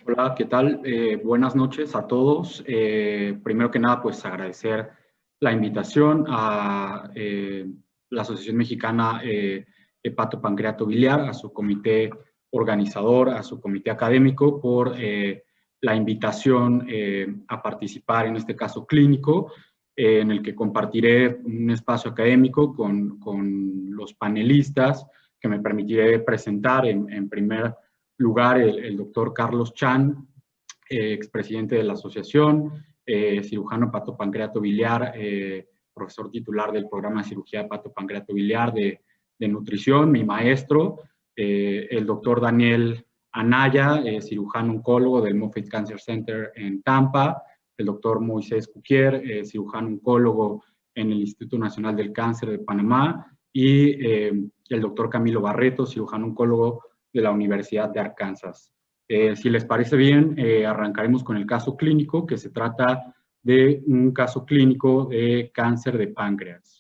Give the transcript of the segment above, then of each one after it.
Hola, ¿qué tal? Buenas noches a todos. Primero que nada, pues agradecer la invitación a la Asociación Mexicana Hepatopancreato Biliar, a su comité organizador, a su comité académico, por la invitación a participar en este caso clínico, en el que compartiré un espacio académico con los panelistas que me permitiré presentar en primer lugar el doctor Carlos Chan, expresidente de la asociación, cirujano hepatopancreato biliar, profesor titular del programa de cirugía hepatopancreato biliar de nutrición, mi maestro, el doctor Daniel Anaya, cirujano oncólogo del Moffitt Cancer Center en Tampa, el doctor Moisés Cuquier, cirujano oncólogo en el Instituto Nacional del Cáncer de Panamá, y el doctor Camilo Barreto, cirujano oncólogo de la Universidad de Arkansas. Si les parece bien, arrancaremos con el caso clínico, que se trata de un caso clínico de cáncer de páncreas.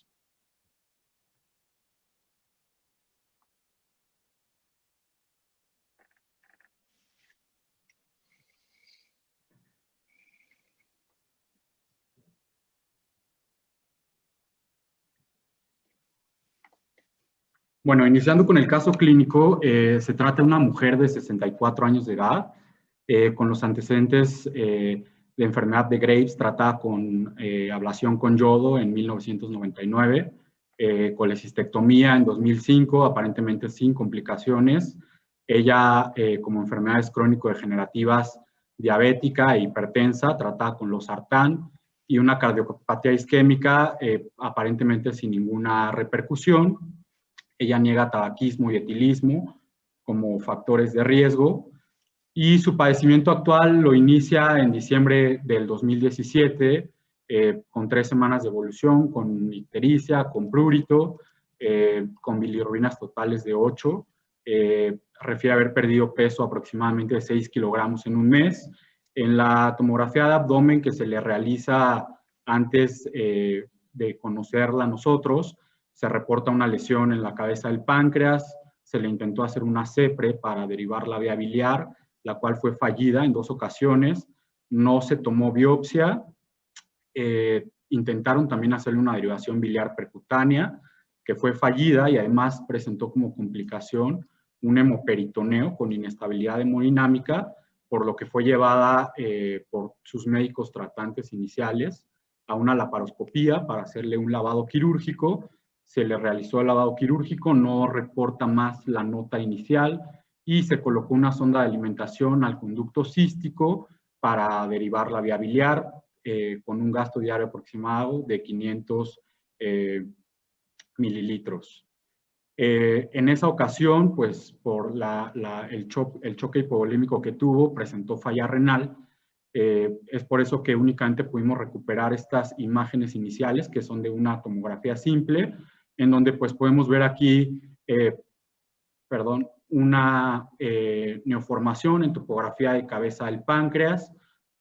Bueno, iniciando con el caso clínico, se trata de una mujer de 64 años de edad, con los antecedentes de enfermedad de Graves, tratada con ablación con yodo en 1999, colecistectomía en 2005, aparentemente sin complicaciones. Ella, como enfermedades crónico-degenerativas, diabética e hipertensa, tratada con losartán, y una cardiopatía isquémica, aparentemente sin ninguna repercusión. Ella niega tabaquismo y etilismo como factores de riesgo, y su padecimiento actual lo inicia en diciembre del 2017, con 3 semanas de evolución, con ictericia, con prurito, con bilirrubinas totales de 8. Refiere haber perdido peso aproximadamente de 6 kilogramos en un mes. En la tomografía de abdomen que se le realiza antes de conocerla a nosotros, se reporta una lesión en la cabeza del páncreas, se le intentó hacer una CEPRE para derivar la vía biliar, la cual fue fallida en 2 ocasiones, no se tomó biopsia, intentaron también hacerle una derivación biliar percutánea, que fue fallida y además presentó como complicación un hemoperitoneo con inestabilidad hemodinámica, por lo que fue llevada por sus médicos tratantes iniciales a una laparoscopía para hacerle un lavado quirúrgico. Se le realizó el lavado quirúrgico, no reporta más la nota inicial, y se colocó una sonda de alimentación al conducto cístico para derivar la vía biliar, con un gasto diario aproximado de 500 mililitros. En esa ocasión, pues por el choque hipovolímico que tuvo, presentó falla renal. Es por eso que únicamente pudimos recuperar estas imágenes iniciales, que son de una tomografía simple, en donde pues podemos ver aquí, una neoformación en topografía de cabeza del páncreas.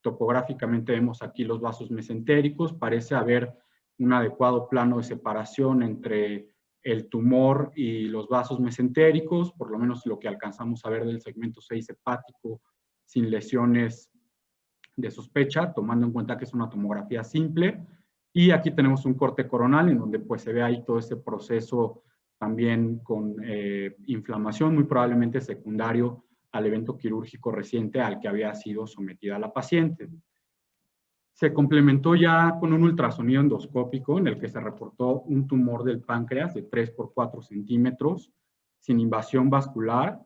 Topográficamente vemos aquí los vasos mesentéricos. Parece haber un adecuado plano de separación entre el tumor y los vasos mesentéricos, por lo menos lo que alcanzamos a ver del segmento 6 hepático, sin lesiones de sospecha, tomando en cuenta que es una tomografía simple. Y aquí tenemos un corte coronal en donde pues se ve ahí todo ese proceso también con inflamación, muy probablemente secundario al evento quirúrgico reciente al que había sido sometida la paciente. Se complementó ya con un ultrasonido endoscópico en el que se reportó un tumor del páncreas de 3 por 4 centímetros, sin invasión vascular.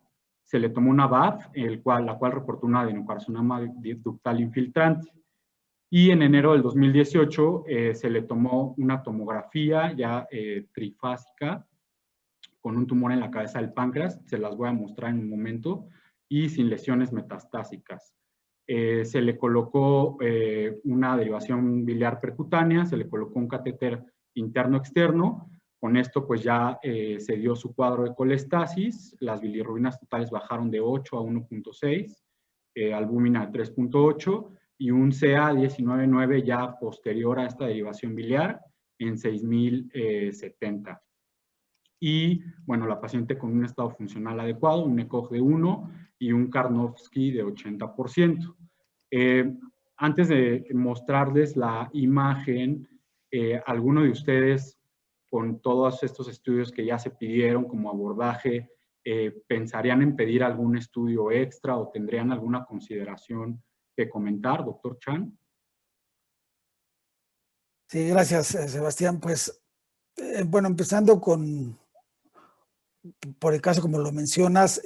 Se le tomó una BAF, la cual reportó un adenocarcinoma ductal infiltrante. Y en enero del 2018 se le tomó una tomografía ya trifásica con un tumor en la cabeza del páncreas, se las voy a mostrar en un momento, y sin lesiones metastásicas. Se le colocó una derivación biliar percutánea, se le colocó un catéter interno-externo. Con esto pues ya se dio su cuadro de colestasis, las bilirrubinas totales bajaron de 8 a 1.6, albúmina de 3.8, y un CA 19.9 ya posterior a esta derivación biliar en 6070. y, bueno, la paciente con un estado funcional adecuado, un ECOG de 1 y un Karnofsky de 80%. Antes de mostrarles la imagen, ¿alguno de ustedes, con todos estos estudios que ya se pidieron como abordaje, pensarían en pedir algún estudio extra o tendrían alguna consideración que comentar, doctor Chan? Sí, gracias, Sebastián. Pues, bueno, empezando por el caso como lo mencionas,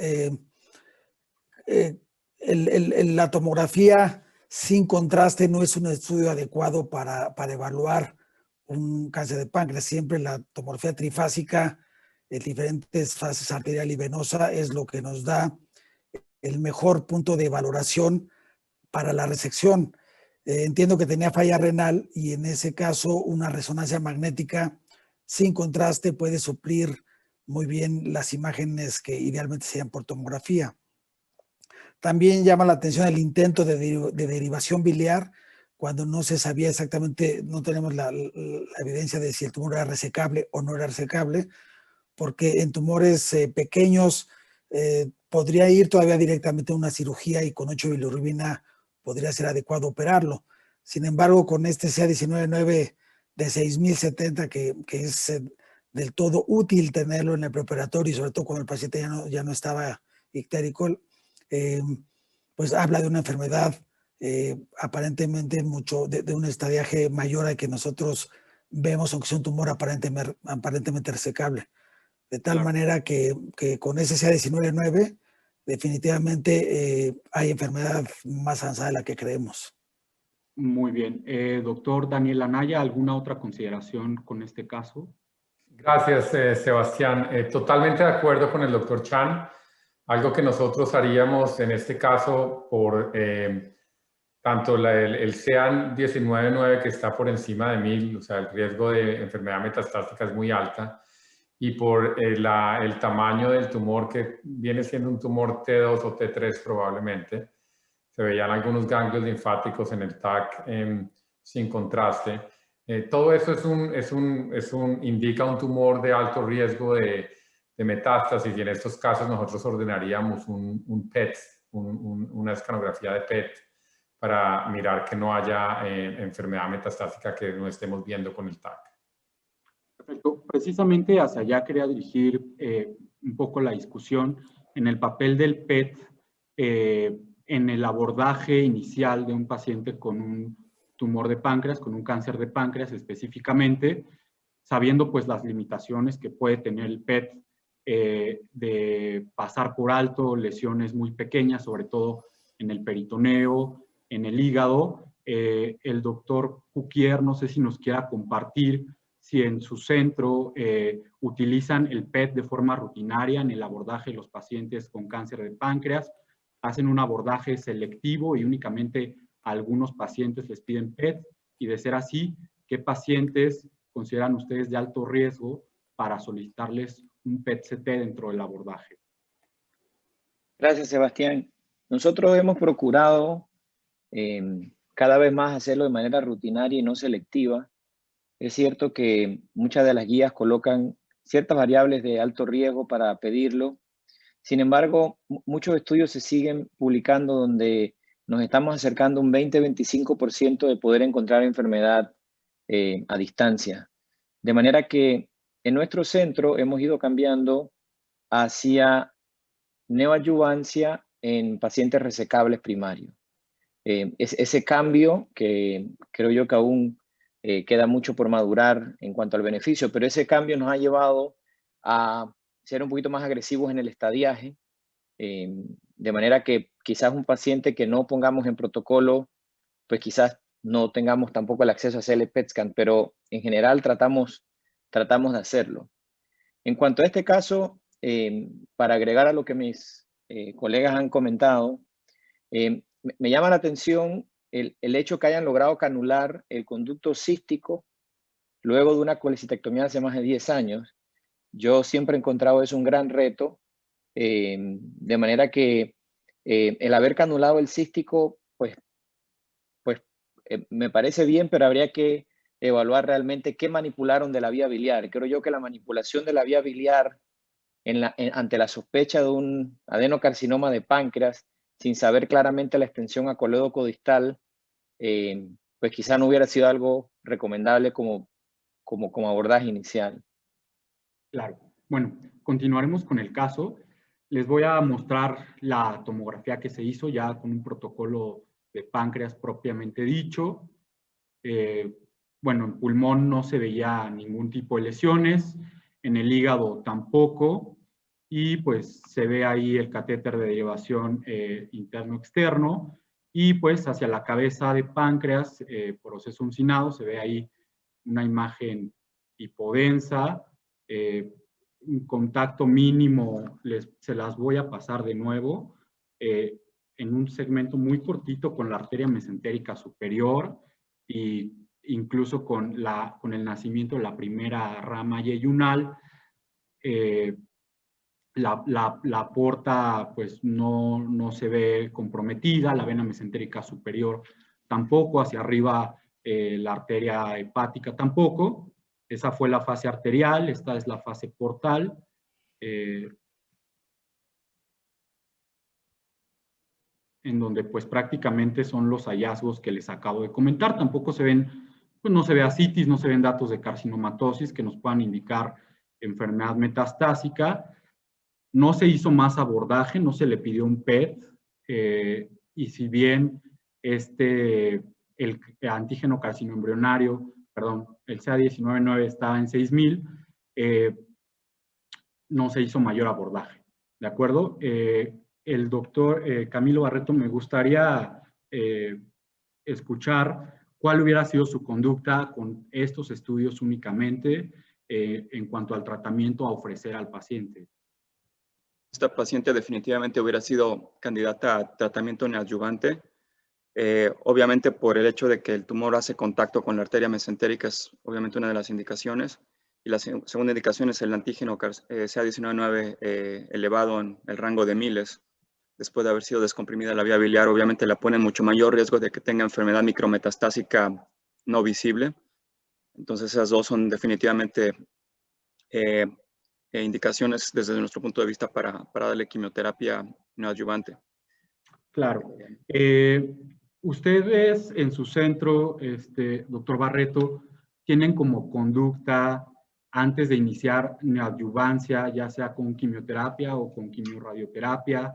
la tomografía sin contraste no es un estudio adecuado para evaluar un cáncer de páncreas. Siempre la tomografía trifásica en diferentes fases arterial y venosa es lo que nos da el mejor punto de valoración para la resección. Entiendo que tenía falla renal y en ese caso una resonancia magnética sin contraste puede suplir muy bien las imágenes que idealmente serían por tomografía. También llama la atención el intento de derivación biliar cuando no se sabía exactamente, no tenemos la evidencia de si el tumor era resecable o no era resecable, porque en tumores pequeños podría ir todavía directamente a una cirugía y con 8 bilirrubina podría ser adecuado operarlo. Sin embargo, con este CA19-9 de 6070, que es del todo útil tenerlo en el preoperatorio y sobre todo cuando el paciente ya no estaba ictérico, pues habla de una enfermedad aparentemente de un estadiaje mayor al que nosotros vemos, aunque sea un tumor aparentemente resecable. De tal manera que con ese CA19-9 definitivamente hay enfermedad más avanzada de la que creemos. Muy bien. Doctor Daniel Anaya, ¿alguna otra consideración con este caso? Gracias, Sebastián. Totalmente de acuerdo con el doctor Chan. Algo que nosotros haríamos en este caso por tanto el CEAN-19-9 que está por encima de 1000, o sea, el riesgo de enfermedad metastásica es muy alta, y por el tamaño del tumor que viene siendo un tumor T2 o T3 probablemente. Se veían algunos ganglios linfáticos en el TAC sin contraste. Todo eso indica un tumor de alto riesgo de metástasis, y en estos casos nosotros ordenaríamos un PET, una escanografía de PET para mirar que no haya enfermedad metastásica que no estemos viendo con el TAC. Perfecto. Precisamente hacia allá quería dirigir un poco la discusión en el papel del PET en el abordaje inicial de un paciente con un tumor de páncreas, con un cáncer de páncreas específicamente, sabiendo pues las limitaciones que puede tener el PET de pasar por alto lesiones muy pequeñas, sobre todo en el peritoneo, en el hígado. El doctor Puquier, no sé si nos quiera compartir si en su centro utilizan el PET de forma rutinaria en el abordaje de los pacientes con cáncer de páncreas, hacen un abordaje selectivo y únicamente a algunos pacientes les piden PET, y de ser así, ¿qué pacientes consideran ustedes de alto riesgo para solicitarles un PET-CT dentro del abordaje? Gracias, Sebastián. Nosotros hemos procurado cada vez más hacerlo de manera rutinaria y no selectiva. Es cierto que muchas de las guías colocan ciertas variables de alto riesgo para pedirlo. Sin embargo, muchos estudios se siguen publicando donde nos estamos acercando a un 20-25% de poder encontrar enfermedad a distancia. De manera que en nuestro centro hemos ido cambiando hacia neoadyuvancia en pacientes resecables primarios. Ese cambio, que creo yo que aún queda mucho por madurar en cuanto al beneficio, pero ese cambio nos ha llevado a ser un poquito más agresivos en el estadiaje, de manera que quizás un paciente que no pongamos en protocolo, pues quizás no tengamos tampoco el acceso a hacerle PET scan, pero en general tratamos de hacerlo. En cuanto a este caso, para agregar a lo que mis colegas han comentado, me llama la atención el hecho que hayan logrado canular el conducto cístico luego de una colecistectomía hace más de 10 años. Yo siempre he encontrado eso un gran reto, de manera que el haber canulado el cístico, pues me parece bien, pero habría que evaluar realmente qué manipularon de la vía biliar. Creo yo que la manipulación de la vía biliar ante la sospecha de un adenocarcinoma de páncreas, sin saber claramente la extensión a colédoco distal, pues quizá no hubiera sido algo recomendable como abordaje inicial. Claro. Bueno, continuaremos con el caso. Les voy a mostrar la tomografía que se hizo ya con un protocolo de páncreas propiamente dicho. Bueno, en pulmón no se veía ningún tipo de lesiones, en el hígado tampoco, y pues se ve ahí el catéter de derivación interno-externo, y pues hacia la cabeza de páncreas, proceso uncinado, se ve ahí una imagen hipodensa, un contacto mínimo, se las voy a pasar de nuevo, en un segmento muy cortito con la arteria mesentérica superior, y incluso con el nacimiento de la primera rama yeyunal, la porta pues no se ve comprometida, la vena mesentérica superior tampoco, hacia arriba la arteria hepática tampoco. Esa fue la fase arterial, esta es la fase portal. En donde pues prácticamente son los hallazgos que les acabo de comentar. Tampoco se ven, pues no se ve ascitis, no se ven datos de carcinomatosis que nos puedan indicar enfermedad metastásica. No se hizo más abordaje, no se le pidió un PET, y si bien el antígeno carcinoembrionario, perdón, el CA19-9 estaba en 6,000, no se hizo mayor abordaje, ¿de acuerdo? El doctor Camilo Barreto, me gustaría escuchar cuál hubiera sido su conducta con estos estudios únicamente en cuanto al tratamiento a ofrecer al paciente. Esta paciente definitivamente hubiera sido candidata a tratamiento neoadyuvante. Obviamente por el hecho de que el tumor hace contacto con la arteria mesentérica es obviamente una de las indicaciones. Y la segunda indicación es el antígeno CA19-9 elevado en el rango de miles. Después de haber sido descomprimida la vía biliar, obviamente la pone en mucho mayor riesgo de que tenga enfermedad micrometastásica no visible. Entonces esas dos son definitivamente indicaciones desde nuestro punto de vista para darle quimioterapia neoadyuvante. Claro. Ustedes en su centro, doctor Barreto, tienen como conducta antes de iniciar neoadyuvancia, ya sea con quimioterapia o con quimiorradioterapia,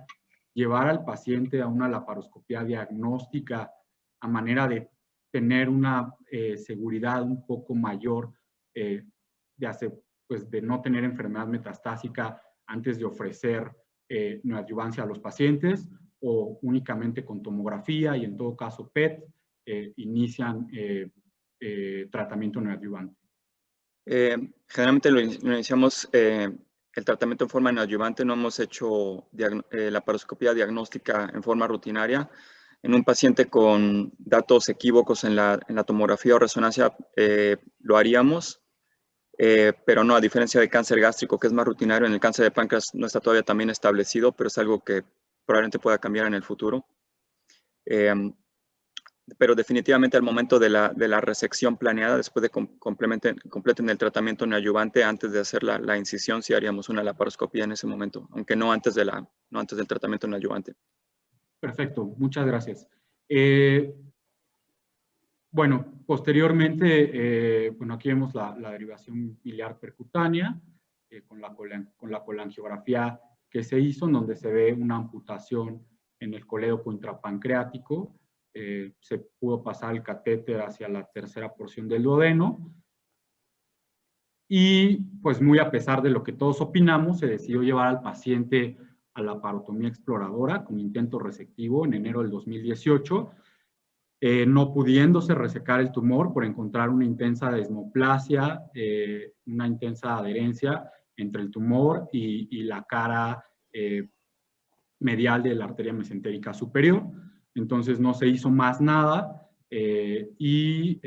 llevar al paciente a una laparoscopía diagnóstica a manera de tener una seguridad un poco mayor de no tener enfermedad metastásica antes de ofrecer neoadyuvancia a los pacientes, o únicamente con tomografía y en todo caso PET inician tratamiento neoadyuvante? Generalmente lo iniciamos el tratamiento en forma neoadyuvante, no hemos hecho laparoscopía diagnóstica en forma rutinaria. En un paciente con datos equívocos en la tomografía o resonancia lo haríamos, pero no, a diferencia de cáncer gástrico, que es más rutinario, en el cáncer de páncreas no está todavía también establecido, pero es algo que probablemente pueda cambiar en el futuro. Pero definitivamente al momento de la resección planeada, después de completen el tratamiento neoadyuvante, antes de hacer la incisión, sí haríamos una laparoscopía en ese momento, aunque no antes del tratamiento neoadyuvante. Perfecto, muchas gracias. Bueno, posteriormente, bueno, aquí vemos la derivación biliar percutánea con la colangiografía que se hizo, en donde se ve una amputación en el colédoco intrapancreático. Se pudo pasar el catéter hacia la tercera porción del duodeno. Y pues muy a pesar de lo que todos opinamos, se decidió llevar al paciente a la laparotomía exploradora con intento resectivo en enero del 2018, no pudiéndose resecar el tumor por encontrar una intensa desmoplasia, una intensa adherencia entre el tumor y la cara medial de la arteria mesentérica superior. Entonces no se hizo más nada y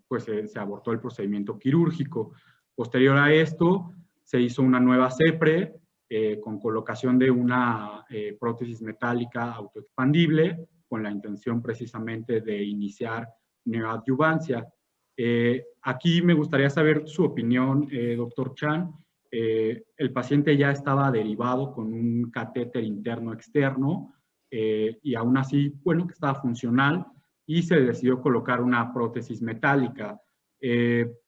pues se abortó el procedimiento quirúrgico. Posterior a esto, se hizo una nueva CEPRE con colocación de una prótesis metálica autoexpandible con la intención precisamente de iniciar neoadyuvancia. Aquí me gustaría saber su opinión, doctor Chan. El paciente ya estaba derivado con un catéter interno-externo y aún así, bueno, que estaba funcional y se decidió colocar una prótesis metálica.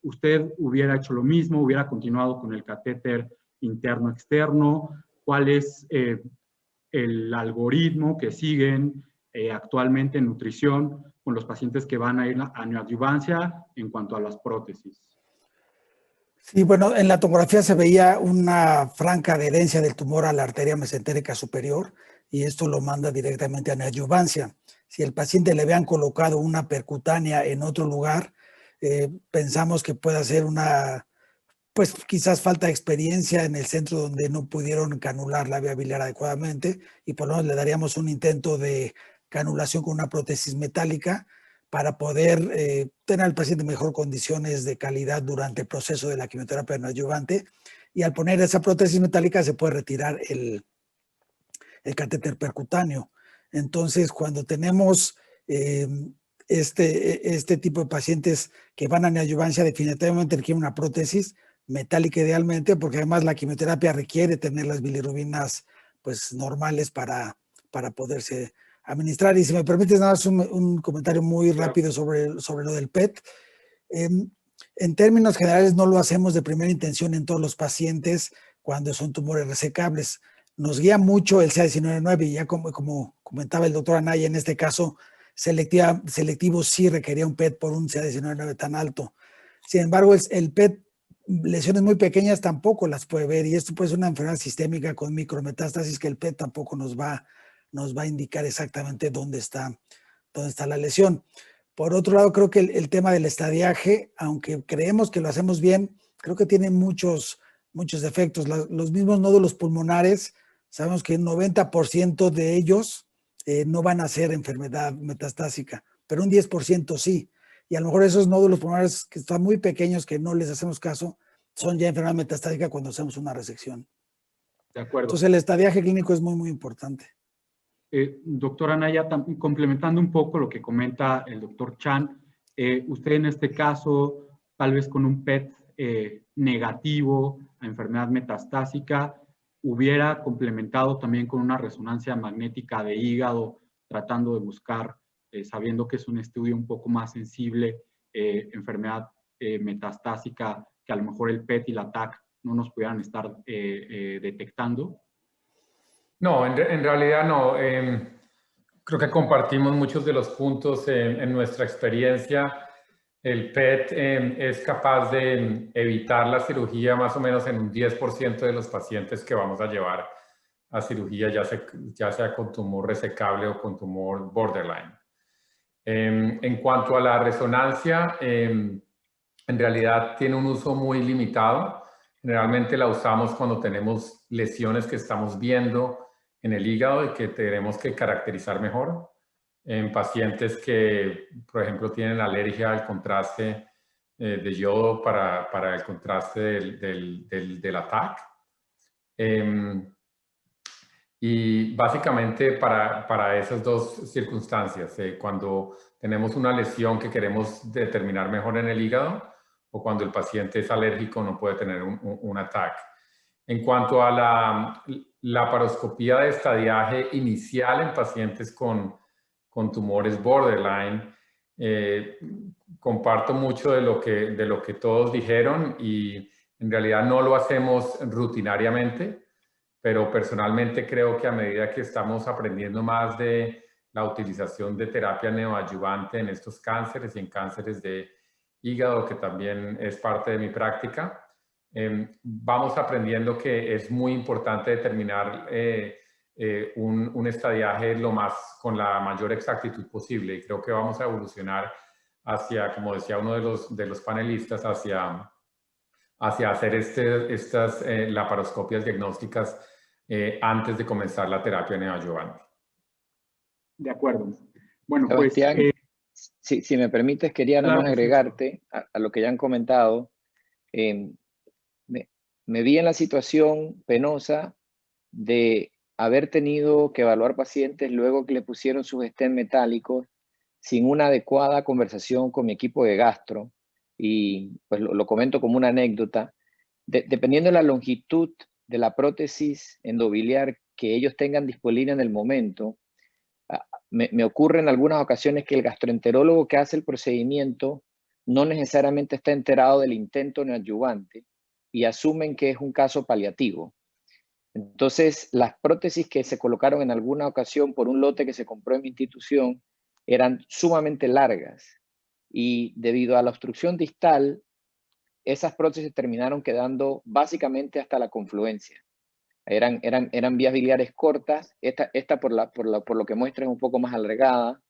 ¿Usted hubiera hecho lo mismo? ¿Hubiera continuado con el catéter interno-externo? ¿Cuál es el algoritmo que siguen actualmente en nutrición con los pacientes que van a ir a neoadyuvancia en cuanto a las prótesis? Sí, bueno, en la tomografía se veía una franca adherencia del tumor a la arteria mesentérica superior y esto lo manda directamente a neoadyuvancia. Si el paciente le habían colocado una percutánea en otro lugar, pensamos que puede ser una, pues quizás falta de experiencia en el centro donde no pudieron canular la vía biliar adecuadamente y por lo menos le daríamos un intento de canulación con una prótesis metálica para poder tener al paciente en mejor condiciones de calidad durante el proceso de la quimioterapia neoadyuvante. Y al poner esa prótesis metálica se puede retirar el catéter percutáneo. Entonces, cuando tenemos este tipo de pacientes que van a neoadyuvancia, definitivamente requieren una prótesis metálica idealmente, porque además la quimioterapia requiere tener las bilirrubinas pues, normales para poderse administrar. Y si me permites nada más un comentario muy rápido sobre lo del PET. En términos generales no lo hacemos de primera intención en todos los pacientes cuando son tumores resecables. Nos guía mucho el CA19-9 y ya como comentaba el doctor Anaya, en este caso selectivo sí requería un PET por un CA19-9 tan alto. Sin embargo, el PET, lesiones muy pequeñas tampoco las puede ver y esto puede ser una enfermedad sistémica con micrometástasis que el PET tampoco nos va a indicar exactamente dónde está la lesión. Por otro lado, creo que el tema del estadiaje, aunque creemos que lo hacemos bien, creo que tiene muchos defectos. Los mismos nódulos pulmonares, sabemos que el 90% de ellos no van a ser enfermedad metastásica, pero un 10% sí. Y a lo mejor esos nódulos pulmonares que están muy pequeños, que no les hacemos caso, son ya enfermedad metastásica cuando hacemos una resección. De acuerdo. Entonces el estadiaje clínico es muy, muy importante. Doctora Anaya, complementando un poco lo que comenta el doctor Chan, usted en este caso, tal vez con un PET negativo a enfermedad metastásica, hubiera complementado también con una resonancia magnética de hígado, tratando de buscar, sabiendo que es un estudio un poco más sensible, enfermedad metastásica, que a lo mejor el PET y la TAC no nos pudieran estar detectando. No, en realidad no. Creo que compartimos muchos de los puntos en nuestra experiencia. El PET es capaz de evitar la cirugía más o menos en un 10% de los pacientes que vamos a llevar a cirugía, ya sea con tumor resecable o con tumor borderline. En cuanto a la resonancia, en realidad tiene un uso muy limitado. Generalmente la usamos cuando tenemos lesiones que estamos viendo en el hígado y que tenemos que caracterizar mejor. En pacientes que, por ejemplo, tienen alergia al contraste de yodo para el contraste del ATAC. Y básicamente para esas dos circunstancias, cuando tenemos una lesión que queremos determinar mejor en el hígado o cuando el paciente es alérgico no puede tener un ATAC. En cuanto a la laparoscopía de estadiaje inicial en pacientes con tumores borderline, comparto mucho de lo que todos dijeron y en realidad no lo hacemos rutinariamente, pero personalmente creo que a medida que estamos aprendiendo más de la utilización de terapia neoadyuvante en estos cánceres y en cánceres de hígado, que también es parte de mi práctica, vamos aprendiendo que es muy importante determinar un estadiaje con la mayor exactitud posible. Y creo que vamos a evolucionar hacia, como decía uno de los panelistas, hacia hacer estas laparoscopias diagnósticas antes de comenzar la terapia neoadyuvante. De acuerdo. Bueno, Sebastián, pues... si me permites, quería nada más agregarte a lo que ya han comentado. Me vi en la situación penosa de haber tenido que evaluar pacientes luego que le pusieron sus stents metálicos sin una adecuada conversación con mi equipo de gastro, y pues lo comento como una anécdota. Dependiendo de la longitud de la prótesis endobiliar que ellos tengan disponible en el momento, me ocurre en algunas ocasiones que el gastroenterólogo que hace el procedimiento no necesariamente está enterado del intento neoadyuvante y asumen que es un caso paliativo. Entonces, las prótesis que se colocaron en alguna ocasión por un lote que se compró en mi institución eran sumamente largas y debido a la obstrucción distal, esas prótesis terminaron quedando básicamente hasta la confluencia. Eran vías biliares cortas, esta por lo que muestra es un poco más alargada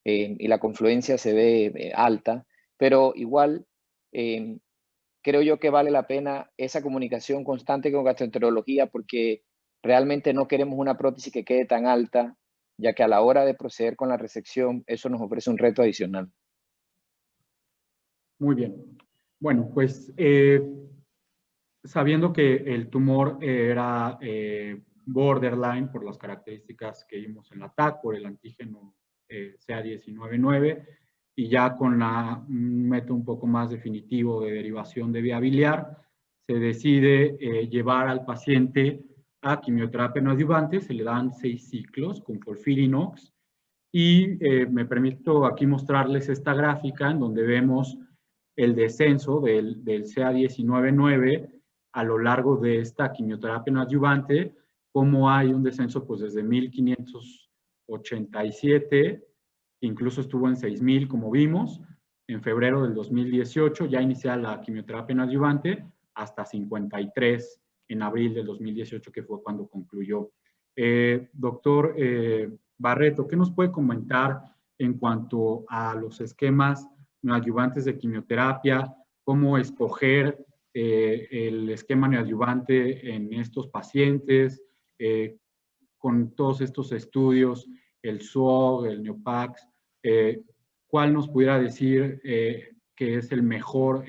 y la confluencia se ve alta, pero igual creo yo que vale la pena esa comunicación constante con gastroenterología porque realmente no queremos una prótesis que quede tan alta, ya que a la hora de proceder con la resección, eso nos ofrece un reto adicional. Muy bien. Bueno, pues sabiendo que el tumor era borderline por las características que vimos en la TAC, por el antígeno CA19-9, y ya con un método un poco más definitivo de derivación de vía biliar, se decide llevar al paciente a quimioterapia neoadyuvante, se le dan 6 ciclos con FOLFIRINOX, y me permito aquí mostrarles esta gráfica en donde vemos el descenso del CA19-9 a lo largo de esta quimioterapia neoadyuvante, cómo hay un descenso pues desde 1587, incluso estuvo en 6000 como vimos, en febrero del 2018 ya inicia la quimioterapia neoadyuvante hasta 53 en abril del 2018 que fue cuando concluyó. Doctor Barreto, ¿qué nos puede comentar en cuanto a los esquemas neoadyuvantes de quimioterapia? ¿Cómo escoger el esquema neoadyuvante en estos pacientes? Con todos estos estudios, el SWOG, el NeoPAX, ¿cuál nos pudiera decir que es el mejor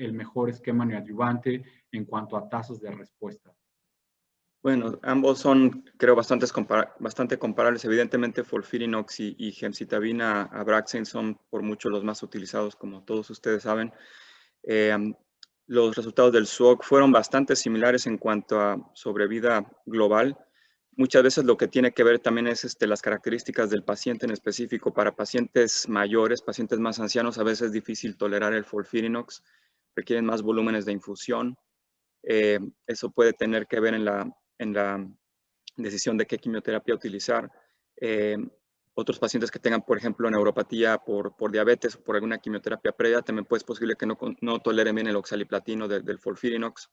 esquema neoadyuvante en cuanto a tasas de respuesta? Bueno, ambos son, creo, bastante comparables. Evidentemente, FOLFIRINOX y gemcitabina Abraxane son por mucho los más utilizados, como todos ustedes saben. Los resultados del SWOG fueron bastante similares en cuanto a sobrevida global. Muchas veces lo que tiene que ver también es las características del paciente en específico. Para pacientes mayores, pacientes más ancianos, a veces es difícil tolerar el FOLFIRINOX, requieren más volúmenes de infusión. Eso puede tener que ver en la decisión de qué quimioterapia utilizar. Otros pacientes que tengan, por ejemplo, neuropatía por diabetes o por alguna quimioterapia previa, también es posible que no toleren bien el oxaliplatino del FOLFIRINOX.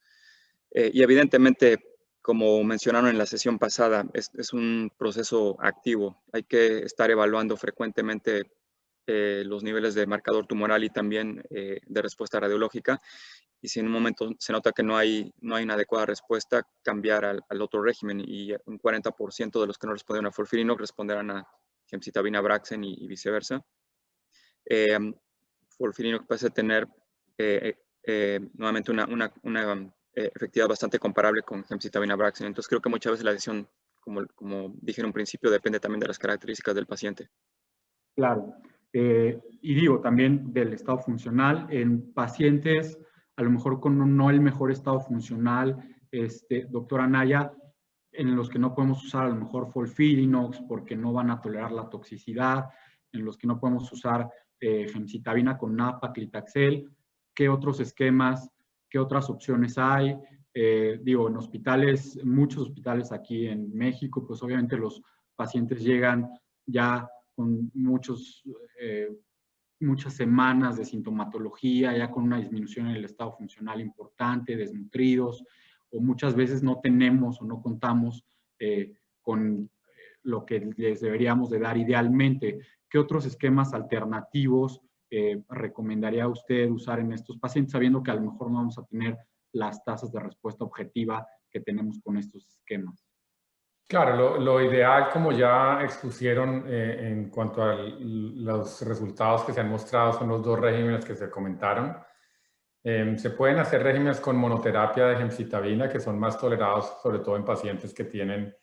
Y evidentemente, como mencionaron en la sesión pasada, es un proceso activo. Hay que estar evaluando frecuentemente los niveles de marcador tumoral y también de respuesta radiológica. Y si en un momento se nota que no hay una adecuada respuesta, cambiar al otro régimen. Y un 40% de los que no respondieron a FOLFIRINOX responderán a gemcitabina Abraxane y viceversa. FOLFIRINOX parece tener nuevamente una efectividad bastante comparable con gemcitabina Abraxane. Entonces creo que muchas veces la decisión, como dije en un principio, depende también de las características del paciente. Claro. Y digo, también del estado funcional en pacientes, a lo mejor con no el mejor estado funcional, doctora Anaya, en los que no podemos usar a lo mejor FOLFIRINOX porque no van a tolerar la toxicidad, en los que no podemos usar gemcitabina con nab-paclitaxel, ¿qué otros esquemas, qué otras opciones hay? Digo, en hospitales, muchos hospitales aquí en México, pues obviamente los pacientes llegan ya con muchas semanas de sintomatología, ya con una disminución en el estado funcional importante, desnutridos, o muchas veces no tenemos o no contamos con lo que les deberíamos de dar idealmente. ¿Qué otros esquemas alternativos recomendaría usted usar en estos pacientes, sabiendo que a lo mejor no vamos a tener las tasas de respuesta objetiva que tenemos con estos esquemas? Claro, lo ideal, como ya expusieron en cuanto a los resultados que se han mostrado, son los dos regímenes que se comentaron. Se pueden hacer regímenes con monoterapia de gemcitabina, que son más tolerados, sobre todo en pacientes que tienen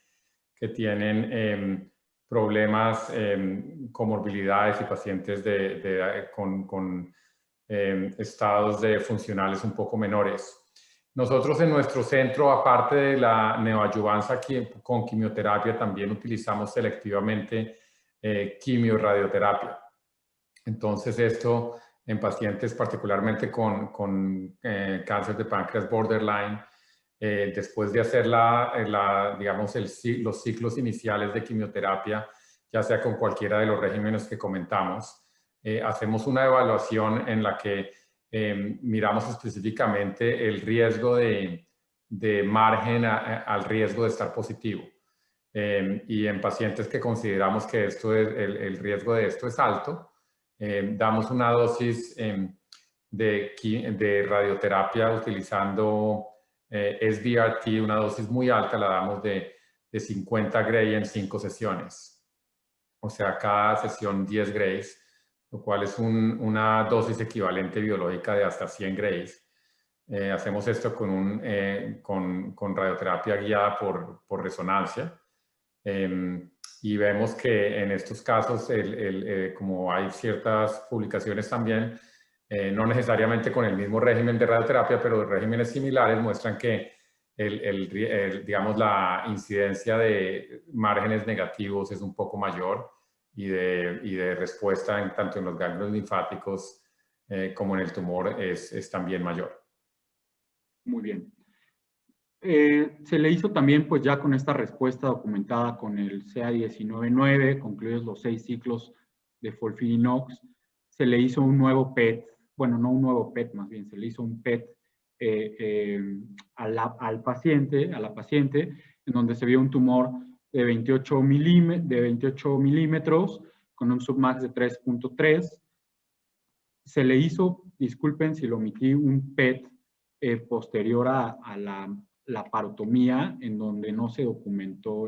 problemas, comorbilidades y pacientes con estados funcionales un poco menores. Nosotros en nuestro centro, aparte de la neoadyuvancia con quimioterapia, también utilizamos selectivamente quimio-radioterapia. Entonces esto en pacientes particularmente con cáncer de páncreas borderline, después de hacer digamos, los ciclos iniciales de quimioterapia, ya sea con cualquiera de los regímenes que comentamos, hacemos una evaluación en la que miramos específicamente el riesgo de margen al riesgo de estar positivo. Y en pacientes que consideramos que el riesgo de esto es alto, damos una dosis de radioterapia utilizando SBRT, una dosis muy alta, la damos de 50 Gray en 5 sesiones. O sea, cada sesión 10 Grays, lo cual es una dosis equivalente biológica de hasta 100 Grays. Hacemos esto con radioterapia guiada por resonancia. Y vemos que en estos casos, como hay ciertas publicaciones también, no necesariamente con el mismo régimen de radioterapia, pero regímenes similares muestran que digamos, la incidencia de márgenes negativos es un poco mayor y de respuesta tanto en los ganglios linfáticos como en el tumor es también mayor. Muy bien. Se le hizo también, pues ya con esta respuesta documentada con el CA19-9, concluidos los 6 ciclos de FOLFIRINOX, se le hizo un nuevo PET, bueno, no un nuevo PET, más bien se le hizo un PET a la paciente, en donde se vio un tumor de 28 milímetros con un submax de 3.3. Se le hizo, disculpen si lo omití, un PET posterior a la parotomía, en donde no se documentó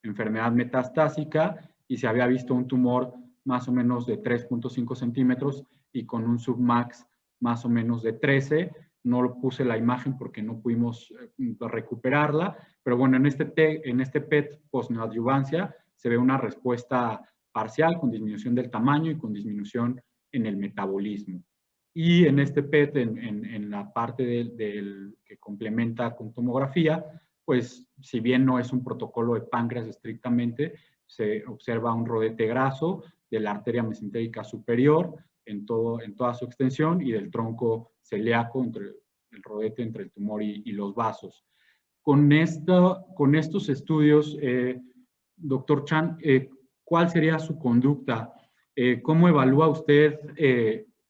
enfermedad metastásica y se había visto un tumor más o menos de 3.5 centímetros y con un submax más o menos de 13. No lo puse la imagen porque no pudimos recuperarla, pero bueno, en este PET post-neoadyuvancia se ve una respuesta parcial con disminución del tamaño y con disminución en el metabolismo. Y en este PET, en la parte que complementa con tomografía, pues si bien no es un protocolo de páncreas estrictamente, se observa un rodete graso de la arteria mesentérica superior en toda su extensión y del tronco celíaco, el rodete entre el tumor y los vasos. Con estos estudios, doctor Chan, ¿cuál sería su conducta? ¿Cómo evalúa usted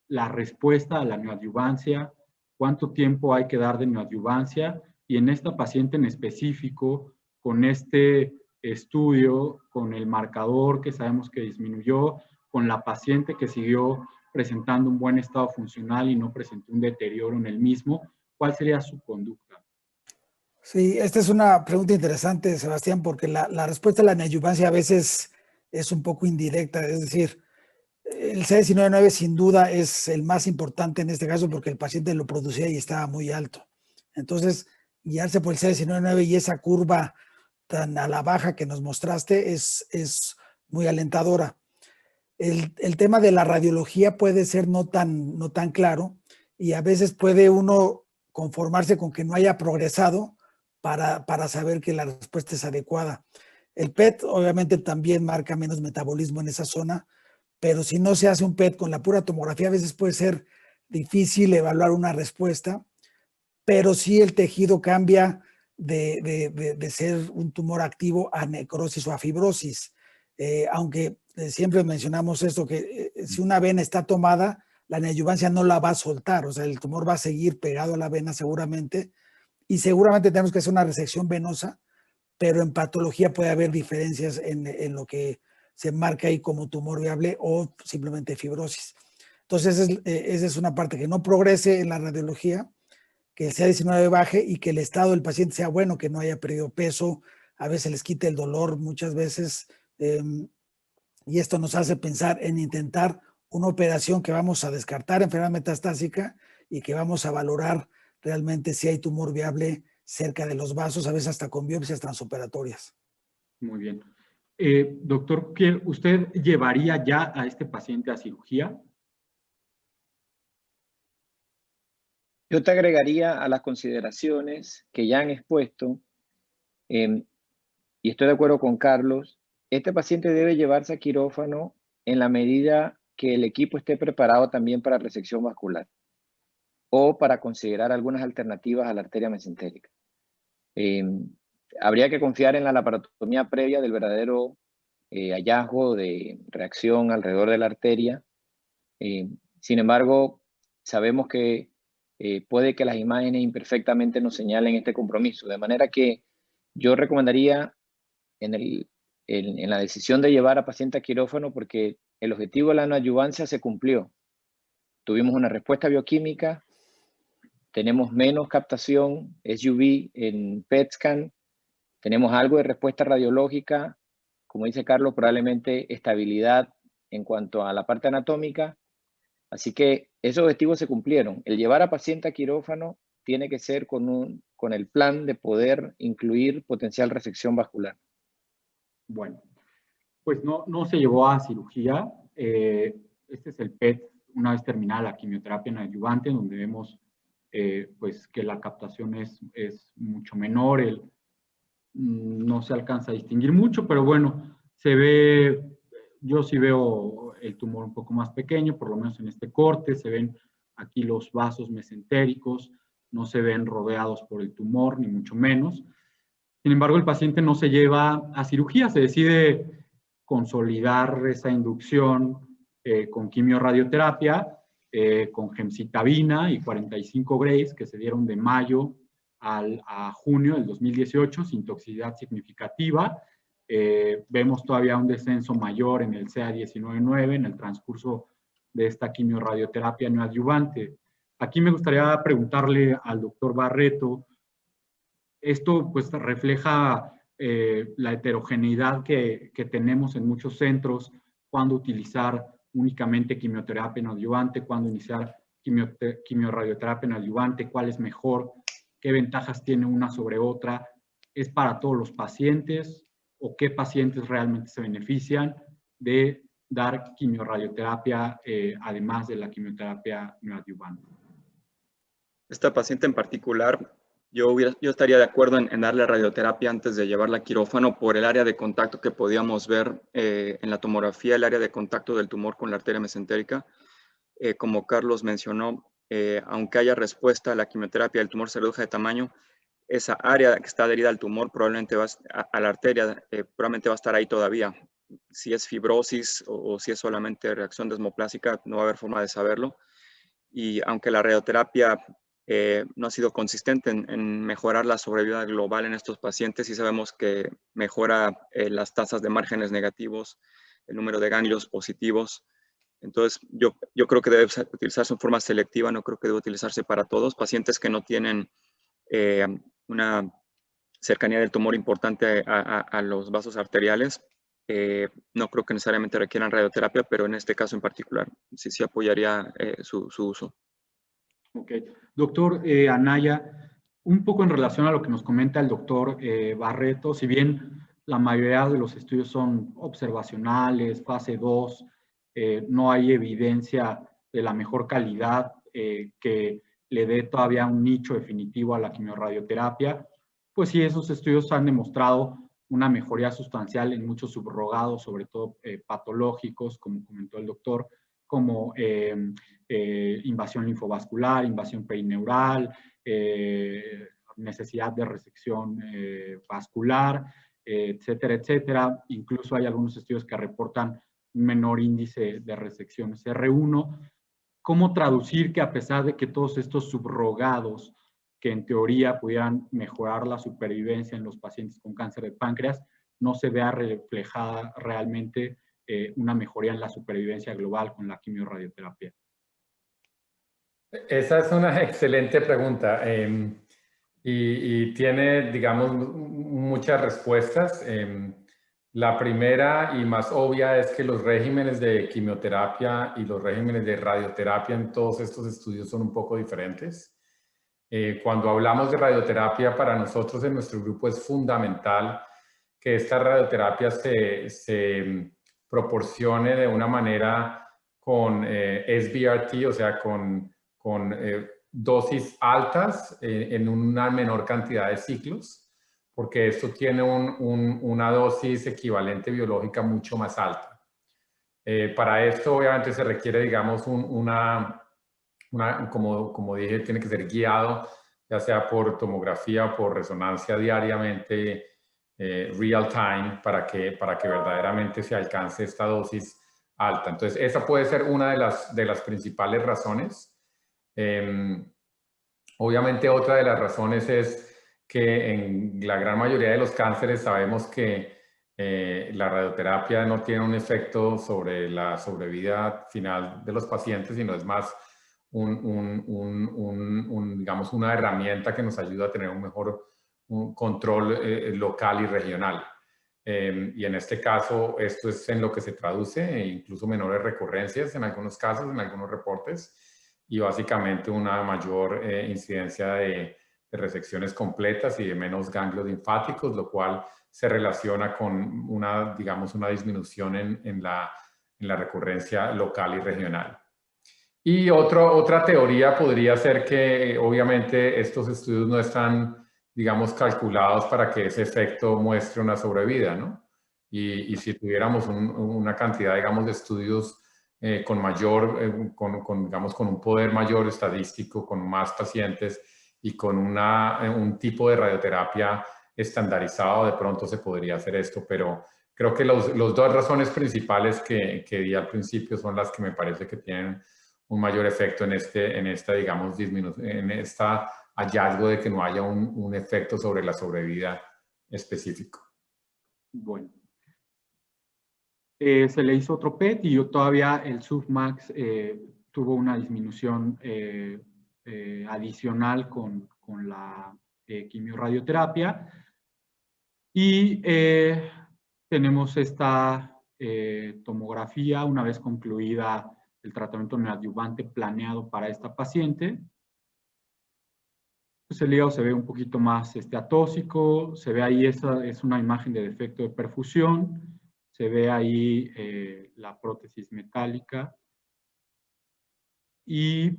la respuesta a la neoadyuvancia? ¿Cuánto tiempo hay que dar de neoadyuvancia? Y en esta paciente en específico, con este estudio, con el marcador que sabemos que disminuyó, con la paciente que siguió presentando un buen estado funcional y no presentó un deterioro en el mismo, ¿cuál sería su conducta? Sí, esta es una pregunta interesante, Sebastián, porque la respuesta a la neoadyuvancia a veces es un poco indirecta, es decir, el CA19-9 sin duda es el más importante en este caso porque el paciente lo producía y estaba muy alto. Entonces, guiarse por el CA19-9 y esa curva tan a la baja que nos mostraste es muy alentadora. El tema de la radiología puede ser no tan claro y a veces puede uno conformarse con que no haya progresado para saber que la respuesta es adecuada. El PET obviamente también marca menos metabolismo en esa zona, pero si no se hace un PET con la pura tomografía, a veces puede ser difícil evaluar una respuesta, pero sí el tejido cambia de ser un tumor activo a necrosis o a fibrosis. Aunque siempre mencionamos esto, que si una vena está tomada, la neoadyuvancia no la va a soltar, o sea, el tumor va a seguir pegado a la vena seguramente, y seguramente tenemos que hacer una resección venosa, pero en patología puede haber diferencias en lo que se marca ahí como tumor viable o simplemente fibrosis. Entonces, esa es una parte, que no progrese en la radiología, que el CA19 baje y que el estado del paciente sea bueno, que no haya perdido peso, a veces les quite el dolor, muchas veces, y esto nos hace pensar en intentar una operación que vamos a descartar enfermedad metastásica y que vamos a valorar realmente si hay tumor viable cerca de los vasos, a veces hasta con biopsias transoperatorias. Muy bien. Doctor Kier, ¿usted llevaría ya a este paciente a cirugía? Yo te agregaría a las consideraciones que ya han expuesto, y estoy de acuerdo con Carlos, este paciente debe llevarse a quirófano en la medida que el equipo esté preparado también para resección vascular o para considerar algunas alternativas a la arteria mesentérica. Habría que confiar en la laparotomía previa del verdadero hallazgo de reacción alrededor de la arteria. Sin embargo, sabemos que puede que las imágenes imperfectamente nos señalen este compromiso, de manera que yo recomendaría en la decisión de llevar a paciente a quirófano, porque el objetivo de la neoadyuvancia se cumplió. Tuvimos una respuesta bioquímica, tenemos menos captación SUV en PET scan, tenemos algo de respuesta radiológica, como dice Carlos, probablemente estabilidad en cuanto a la parte anatómica. Así que esos objetivos se cumplieron. El llevar a paciente a quirófano tiene que ser con el plan de poder incluir potencial resección vascular. Bueno, pues no se llevó a cirugía. Este es el PET una vez terminada la quimioterapia neoadyuvante, donde vemos pues que la captación es mucho menor, no se alcanza a distinguir mucho, pero bueno, se ve, yo sí veo el tumor un poco más pequeño, por lo menos en este corte, se ven aquí los vasos mesentéricos, no se ven rodeados por el tumor, ni mucho menos. Sin embargo, el paciente no se lleva a cirugía, se decide consolidar esa inducción con quimioradioterapia, con gemcitabina y 45 Grays que se dieron de mayo a junio del 2018 sin toxicidad significativa. Vemos todavía un descenso mayor en el CA19-9 en el transcurso de esta quimioradioterapia neoadyuvante. Aquí me gustaría preguntarle al doctor Barreto, esto pues refleja la heterogeneidad que tenemos en muchos centros, cuándo utilizar únicamente quimioterapia neoadyuvante, cuándo iniciar quimioradioterapia neoadyuvante, cuál es mejor, qué ventajas tiene una sobre otra, es para todos los pacientes o qué pacientes realmente se benefician de dar quimioradioterapia además de la quimioterapia neoadyuvante. Esta paciente en particular, yo estaría de acuerdo en darle radioterapia antes de llevarla a quirófano por el área de contacto que podíamos ver en la tomografía, el área de contacto del tumor con la arteria mesentérica. Como Carlos mencionó, aunque haya respuesta a la quimioterapia, el tumor se reduce de tamaño, esa área que está adherida al tumor probablemente a la arteria, probablemente va a estar ahí todavía. Si es fibrosis o si es solamente reacción desmoplásica, no va a haber forma de saberlo. Y aunque la radioterapia no ha sido consistente en mejorar la sobrevida global en estos pacientes, sí sabemos que mejora las tasas de márgenes negativos, el número de ganglios positivos. Entonces, yo creo que debe utilizarse en forma selectiva, no creo que debe utilizarse para todos. Pacientes que no tienen una cercanía del tumor importante a los vasos arteriales, no creo que necesariamente requieran radioterapia, pero en este caso en particular sí apoyaría su uso. Ok. Doctor Anaya, un poco en relación a lo que nos comenta el doctor Barreto, si bien la mayoría de los estudios son observacionales, fase 2, no hay evidencia de la mejor calidad que le dé todavía un nicho definitivo a la quimioradioterapia, pues sí, esos estudios han demostrado una mejoría sustancial en muchos subrogados, sobre todo patológicos, como comentó el doctor, como invasión linfovascular, invasión perineural, necesidad de resección vascular, etcétera, etcétera. Incluso hay algunos estudios que reportan un menor índice de resecciones R1. ¿Cómo traducir que a pesar de que todos estos subrogados que en teoría pudieran mejorar la supervivencia en los pacientes con cáncer de páncreas, no se vea reflejada realmente una mejoría en la supervivencia global con la quimioradioterapia? Esa es una excelente pregunta y tiene, digamos, muchas respuestas. La primera y más obvia es que los regímenes de quimioterapia y los regímenes de radioterapia en todos estos estudios son un poco diferentes. Cuando hablamos de radioterapia, para nosotros en nuestro grupo es fundamental que esta radioterapia se proporcione de una manera con SBRT, o sea, con dosis altas en una menor cantidad de ciclos, porque esto tiene una dosis equivalente biológica mucho más alta. Para esto, obviamente, se requiere, digamos, como dije, tiene que ser guiado, ya sea por tomografía o por resonancia diariamente, real time, para que verdaderamente se alcance esta dosis alta. Entonces, esa puede ser una de las principales razones. Obviamente, otra de las razones es que en la gran mayoría de los cánceres sabemos que la radioterapia no tiene un efecto sobre la sobrevida final de los pacientes, sino es más digamos, una herramienta que nos ayuda a tener un mejor control local y regional. Y en este caso, esto es en lo que se traduce, incluso menores recurrencias en algunos casos, en algunos reportes, y básicamente una mayor incidencia de resecciones completas y de menos ganglios linfáticos, lo cual se relaciona con digamos, una disminución en la recurrencia local y regional. Y otra teoría podría ser que obviamente estos estudios no están, digamos, calculados para que ese efecto muestre una sobrevida, ¿no? Y si tuviéramos una cantidad, digamos, de estudios con mayor, digamos, con un poder mayor estadístico, con más pacientes y con un tipo de radioterapia estandarizado, de pronto se podría hacer esto, pero creo que las dos razones principales que di al principio son las que me parece que tienen un mayor efecto en esta, digamos, en esta hallazgo de que no haya un efecto sobre la sobrevida específico. Bueno. Se le hizo otro PET y todavía el Sufmax tuvo una disminución adicional con la quimiorradioterapia. Y tenemos esta tomografía una vez concluida el tratamiento neoadyuvante planeado para esta paciente. Pues el hígado se ve un poquito más atóxico, se ve ahí, esa es una imagen de defecto de perfusión, se ve ahí la prótesis metálica y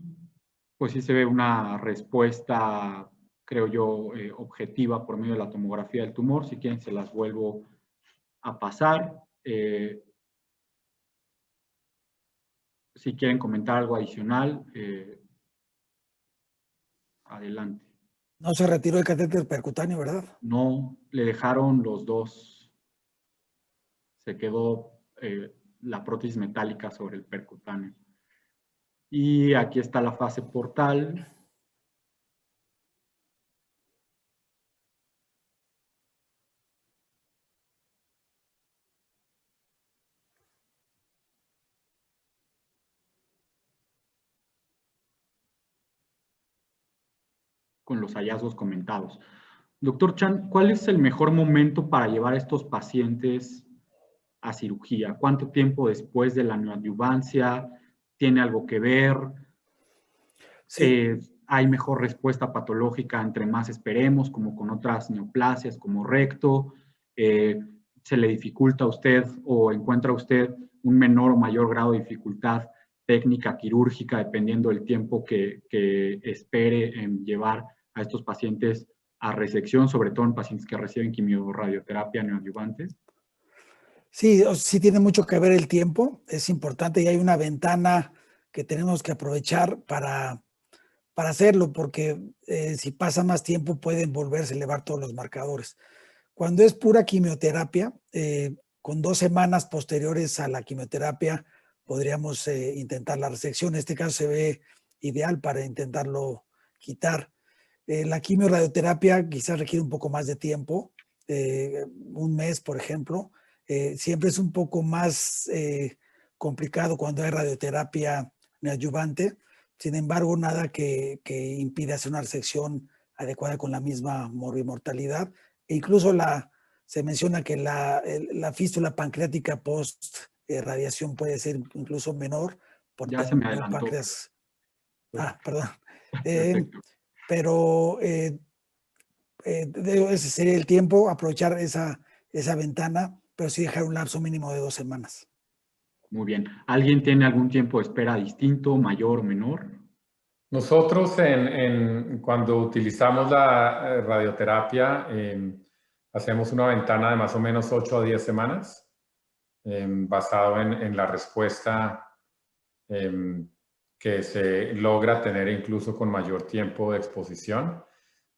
pues sí se ve una respuesta, creo yo, objetiva por medio de la tomografía del tumor. Si quieren se las vuelvo a pasar. Si quieren comentar algo adicional, adelante. No se retiró el catéter percutáneo, ¿verdad? No, le dejaron los dos. Se quedó la prótesis metálica sobre el percutáneo. Y aquí está la fase portal. Con los hallazgos comentados. Doctor Chan, ¿cuál es el mejor momento para llevar a estos pacientes a cirugía? ¿Cuánto tiempo después de la neoadyuvancia? ¿Tiene algo que ver? Sí. ¿Hay mejor respuesta patológica entre más esperemos, como con otras neoplasias, como recto? ¿Se le dificulta a usted o encuentra usted un menor o mayor grado de dificultad técnica quirúrgica dependiendo del tiempo que espere en llevar a estos pacientes a resección, sobre todo en pacientes que reciben quimiorradioterapia neoadyuvante? Sí, sí tiene mucho que ver el tiempo, es importante y hay una ventana que tenemos que aprovechar para hacerlo, porque si pasa más tiempo pueden volverse a elevar todos los marcadores. Cuando es pura quimioterapia, con 2 semanas posteriores a la quimioterapia podríamos intentar la resección. En este caso se ve ideal para intentarlo quitar. La quimiorradioterapia quizás requiere un poco más de tiempo, 1 mes, por ejemplo. Siempre es un poco más complicado cuando hay radioterapia neoadyuvante. Sin embargo, nada que impida hacer una resección adecuada con la misma morbimortalidad. E incluso se menciona que la fístula pancreática post radiación puede ser incluso menor. Ya se me adelantó. Páncreas. Perdón. Perfecto. Ese sería el tiempo, aprovechar esa ventana, pero sí dejar un lapso mínimo de 2 semanas. Muy bien. ¿Alguien tiene algún tiempo de espera distinto, mayor o menor? Nosotros cuando utilizamos la radioterapia, hacemos una ventana de más o menos 8 a 10 semanas, basado en la respuesta que se logra tener incluso con mayor tiempo de exposición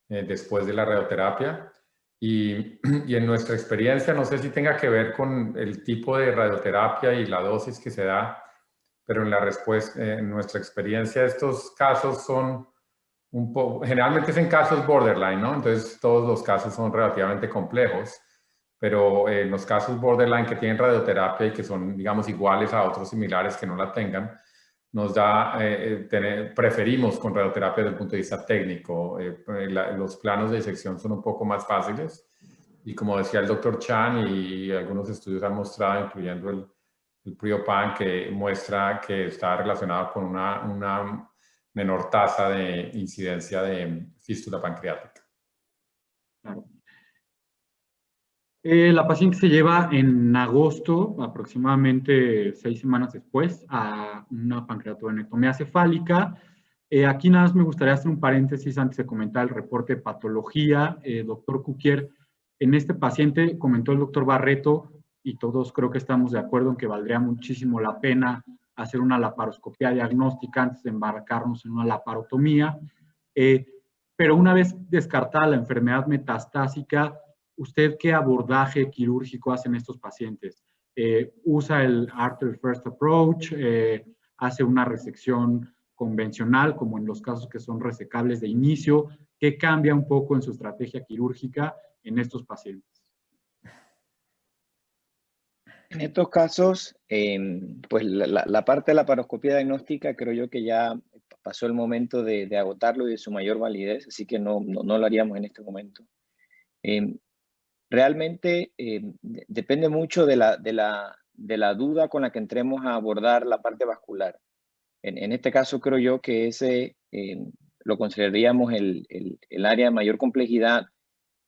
después de la radioterapia. Y en nuestra experiencia, no sé si tenga que ver con el tipo de radioterapia y la dosis que se da, pero en nuestra experiencia estos casos son generalmente es en casos borderline, ¿no? Entonces todos los casos son relativamente complejos, pero en los casos borderline que tienen radioterapia y que son, digamos, iguales a otros similares que no la tengan, nos da, preferimos con radioterapia desde el punto de vista técnico. Los planos de disección son un poco más fáciles y como decía el doctor Chan y algunos estudios han mostrado, incluyendo el PRIOPAN, que muestra que está relacionado con una menor tasa de incidencia de fístula pancreática. Claro. La paciente se lleva en agosto, aproximadamente 6 semanas después, a una pancreatovenectomía cefálica. Aquí nada más me gustaría hacer un paréntesis antes de comentar el reporte de patología. Doctor Cuquier, en este paciente comentó el doctor Barreto, y todos creo que estamos de acuerdo en que valdría muchísimo la pena hacer una laparoscopía diagnóstica antes de embarcarnos en una laparotomía. Pero una vez descartada la enfermedad metastásica, ¿usted qué abordaje quirúrgico hace en estos pacientes? ¿Usa el Artery First Approach? ¿Hace una resección convencional, como en los casos que son resecables de inicio? ¿Qué cambia un poco en su estrategia quirúrgica en estos pacientes? En estos casos, pues la parte de la laparoscopía diagnóstica creo yo que ya pasó el momento de agotarlo y de su mayor validez, así que no lo haríamos en este momento. Realmente depende mucho de la duda con la que entremos a abordar la parte vascular. En este caso creo yo que ese lo consideraríamos el área de mayor complejidad,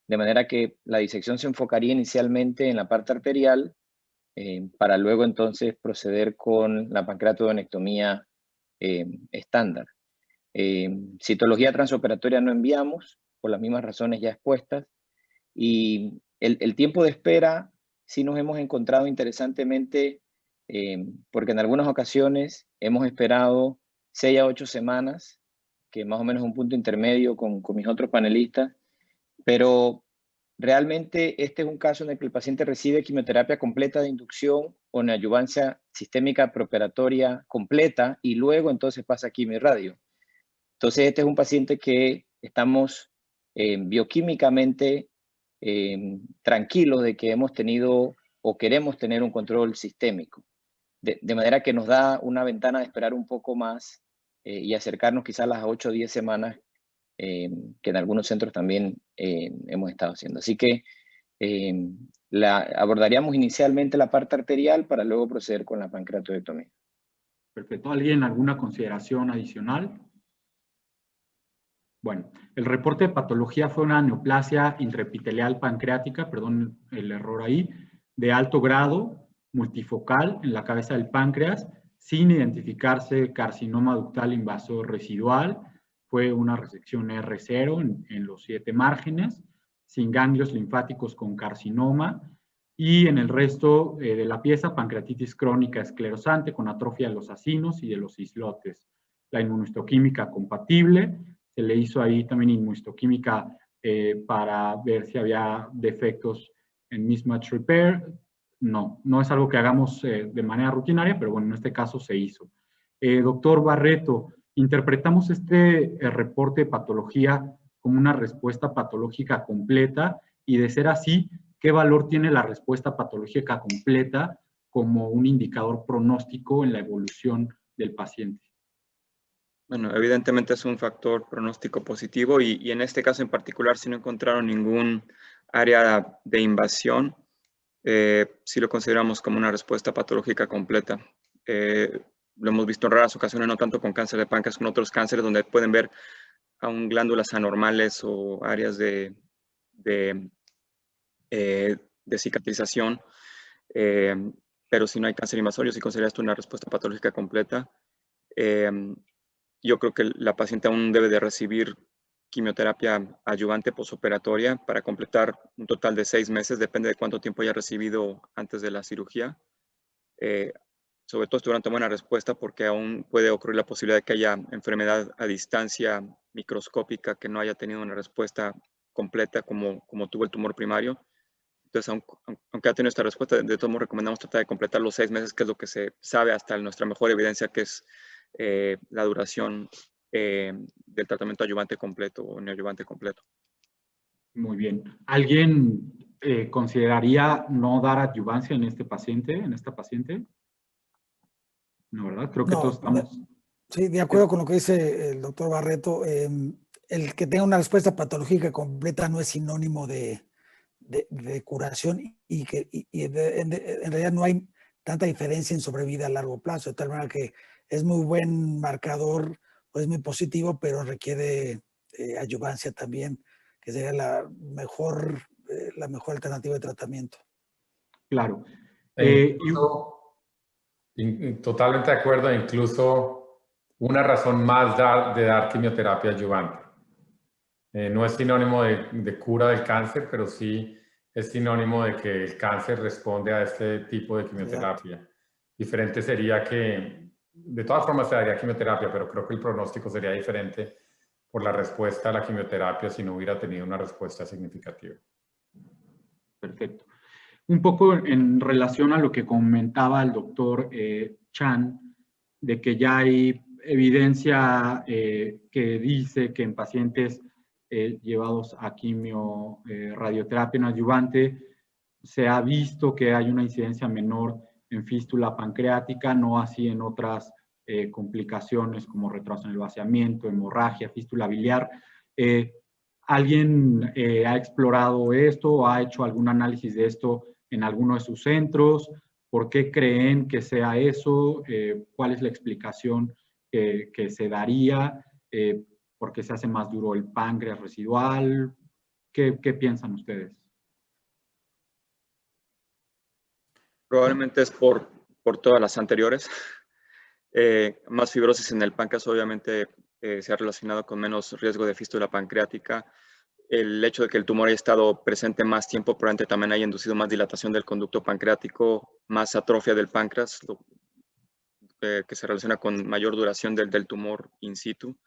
de manera que la disección se enfocaría inicialmente en la parte arterial, para luego entonces proceder con la pancreatovenectomía estándar. Citología transoperatoria no enviamos, por las mismas razones ya expuestas, y el tiempo de espera sí nos hemos encontrado interesantemente, porque en algunas ocasiones hemos esperado 6 a 8 semanas, que más o menos es un punto intermedio con mis otros panelistas, pero realmente este es un caso en el que el paciente recibe quimioterapia completa de inducción o neoadjuvancia sistémica preoperatoria completa y luego entonces pasa quimio y radio. Entonces este es un paciente que estamos bioquímicamente tranquilos de que hemos tenido o queremos tener un control sistémico. De manera que nos da una ventana de esperar un poco más y acercarnos quizás a las 8 o 10 semanas que en algunos centros también hemos estado haciendo. Así que abordaríamos inicialmente la parte arterial para luego proceder con la pancreatotomía. Perfecto. ¿Alguien alguna consideración adicional? Bueno, el reporte de patología fue una neoplasia intraepitelial pancreática, perdón el error ahí, de alto grado, multifocal en la cabeza del páncreas, sin identificarse carcinoma ductal invasor residual. Fue una resección R0 en los 7 márgenes, sin ganglios linfáticos con carcinoma, y en el resto de la pieza, pancreatitis crónica esclerosante con atrofia de los acinos y de los islotes. La inmunohistoquímica compatible, se le hizo ahí también inmunohistoquímica para ver si había defectos en mismatch repair. No es algo que hagamos de manera rutinaria, pero bueno, en este caso se hizo. Doctor Barreto, interpretamos este reporte de patología como una respuesta patológica completa y de ser así, ¿qué valor tiene la respuesta patológica completa como un indicador pronóstico en la evolución del paciente? Bueno, evidentemente es un factor pronóstico positivo y en este caso en particular, si no encontraron ningún área de invasión, sí lo consideramos como una respuesta patológica completa. Lo hemos visto en raras ocasiones, no tanto con cáncer de páncreas, con otros cánceres donde pueden ver aún glándulas anormales o áreas de cicatrización, pero si no hay cáncer invasorio, sí considera esto una respuesta patológica completa. yo creo que la paciente aún debe de recibir quimioterapia adyuvante posoperatoria para completar un total de 6 meses, depende de cuánto tiempo haya recibido antes de la cirugía. Sobre todo estoy dando buena respuesta porque aún puede ocurrir la posibilidad de que haya enfermedad a distancia microscópica que no haya tenido una respuesta completa como tuvo el tumor primario. Entonces, aunque ha tenido esta respuesta, de todos modos recomendamos tratar de completar los 6 meses, que es lo que se sabe hasta nuestra mejor evidencia, que es la duración del tratamiento adyuvante completo o neoadyuvante completo. Muy bien. ¿Alguien consideraría no dar adyuvancia en esta paciente? No, ¿verdad? Creo que No, todos estamos... Sí, de acuerdo con lo que dice el doctor Barreto, el que tenga una respuesta patológica completa no es sinónimo de curación y en realidad no hay tanta diferencia en sobrevida a largo plazo, de tal manera que es muy buen marcador o es muy positivo, pero requiere adyuvancia también, que sería la mejor alternativa de tratamiento. Claro. Totalmente de acuerdo, incluso una razón más de dar quimioterapia adyuvante. No es sinónimo de cura del cáncer, pero sí es sinónimo de que el cáncer responde a este tipo de quimioterapia. Exacto. Diferente sería que, de todas formas se daría quimioterapia, pero creo que el pronóstico sería diferente por la respuesta a la quimioterapia si no hubiera tenido una respuesta significativa. Perfecto. Un poco en relación a lo que comentaba el doctor Chan, de que ya hay evidencia que dice que en pacientes llevados a quimio radioterapia no adyuvante se ha visto que hay una incidencia menor en fístula pancreática, no así en otras complicaciones como retraso en el vaciamiento, hemorragia, fístula biliar. ¿Alguien ha explorado esto o ha hecho algún análisis de esto en alguno de sus centros? ¿Por qué creen que sea eso? ¿Cuál es la explicación que se daría? ¿Por qué se hace más duro el páncreas residual? ¿Qué piensan ustedes? Probablemente es por todas las anteriores. Más fibrosis en el páncreas obviamente se ha relacionado con menos riesgo de fístula pancreática. El hecho de que el tumor haya estado presente más tiempo, probablemente también haya inducido más dilatación del conducto pancreático, más atrofia del páncreas, que se relaciona con mayor duración del tumor in situ.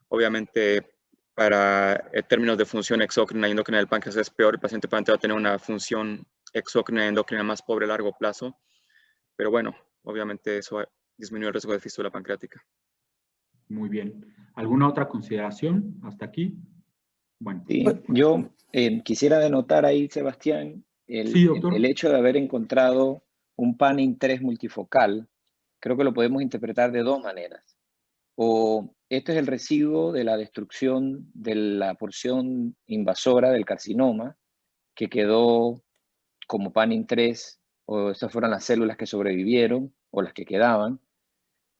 Obviamente, para términos de función exócrina y endocrina del páncreas es peor, el paciente probablemente va a tener una función exócrina y endocrina más pobre a largo plazo, pero bueno, obviamente eso disminuye el riesgo de fístula pancreática. Muy bien. ¿Alguna otra consideración hasta aquí? Bueno. Sí, yo quisiera denotar ahí, Sebastián, el hecho de haber encontrado un PANIN-3 multifocal, creo que lo podemos interpretar de dos maneras. O este es el residuo de la destrucción de la porción invasora del carcinoma que quedó como PANIN-3, o estas fueron las células que sobrevivieron o las que quedaban,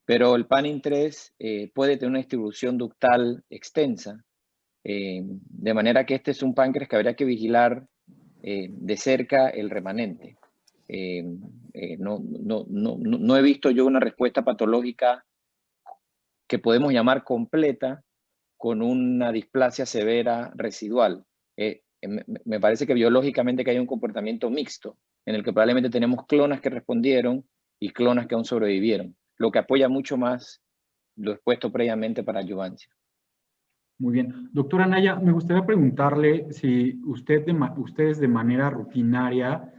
pero el PANIN-3 puede tener una distribución ductal extensa, de manera que este es un páncreas que habría que vigilar de cerca el remanente. No he visto yo una respuesta patológica que podemos llamar completa con una displasia severa residual. Me parece que biológicamente que hay un comportamiento mixto, en el que probablemente tenemos clonas que respondieron y clonas que aún sobrevivieron, lo que apoya mucho más lo expuesto previamente para adyuvancia. Muy bien. Doctora Anaya, me gustaría preguntarle si ustedes de manera rutinaria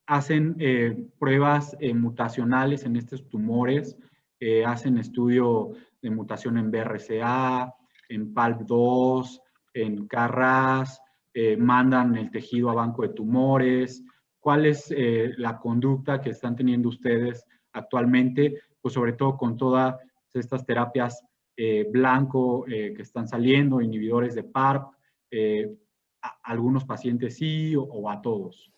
hacen pruebas mutacionales en estos tumores, hacen estudio de mutación en BRCA, en PALB2, en KRAS, mandan el tejido a banco de tumores. ¿Cuál es la conducta que están teniendo ustedes actualmente? Pues sobre todo con todas estas terapias blanco que están saliendo, inhibidores de PARP, a algunos pacientes sí o a todos.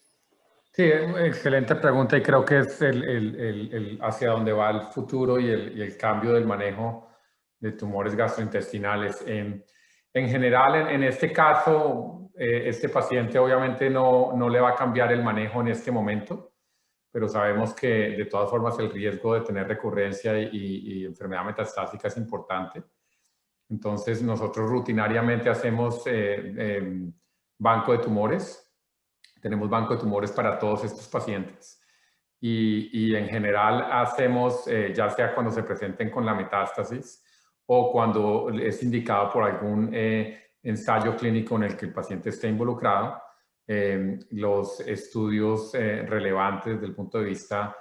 Sí, excelente pregunta y creo que es hacia dónde va el futuro y el cambio del manejo de tumores gastrointestinales. En general, en este caso, este paciente obviamente no le va a cambiar el manejo en este momento, pero sabemos que de todas formas el riesgo de tener recurrencia y enfermedad metastásica es importante. Entonces nosotros rutinariamente hacemos banco de tumores. Tenemos banco de tumores para todos estos pacientes. Y en general hacemos, ya sea cuando se presenten con la metástasis o cuando es indicado por algún ensayo clínico en el que el paciente esté involucrado, los estudios relevantes desde el punto de vista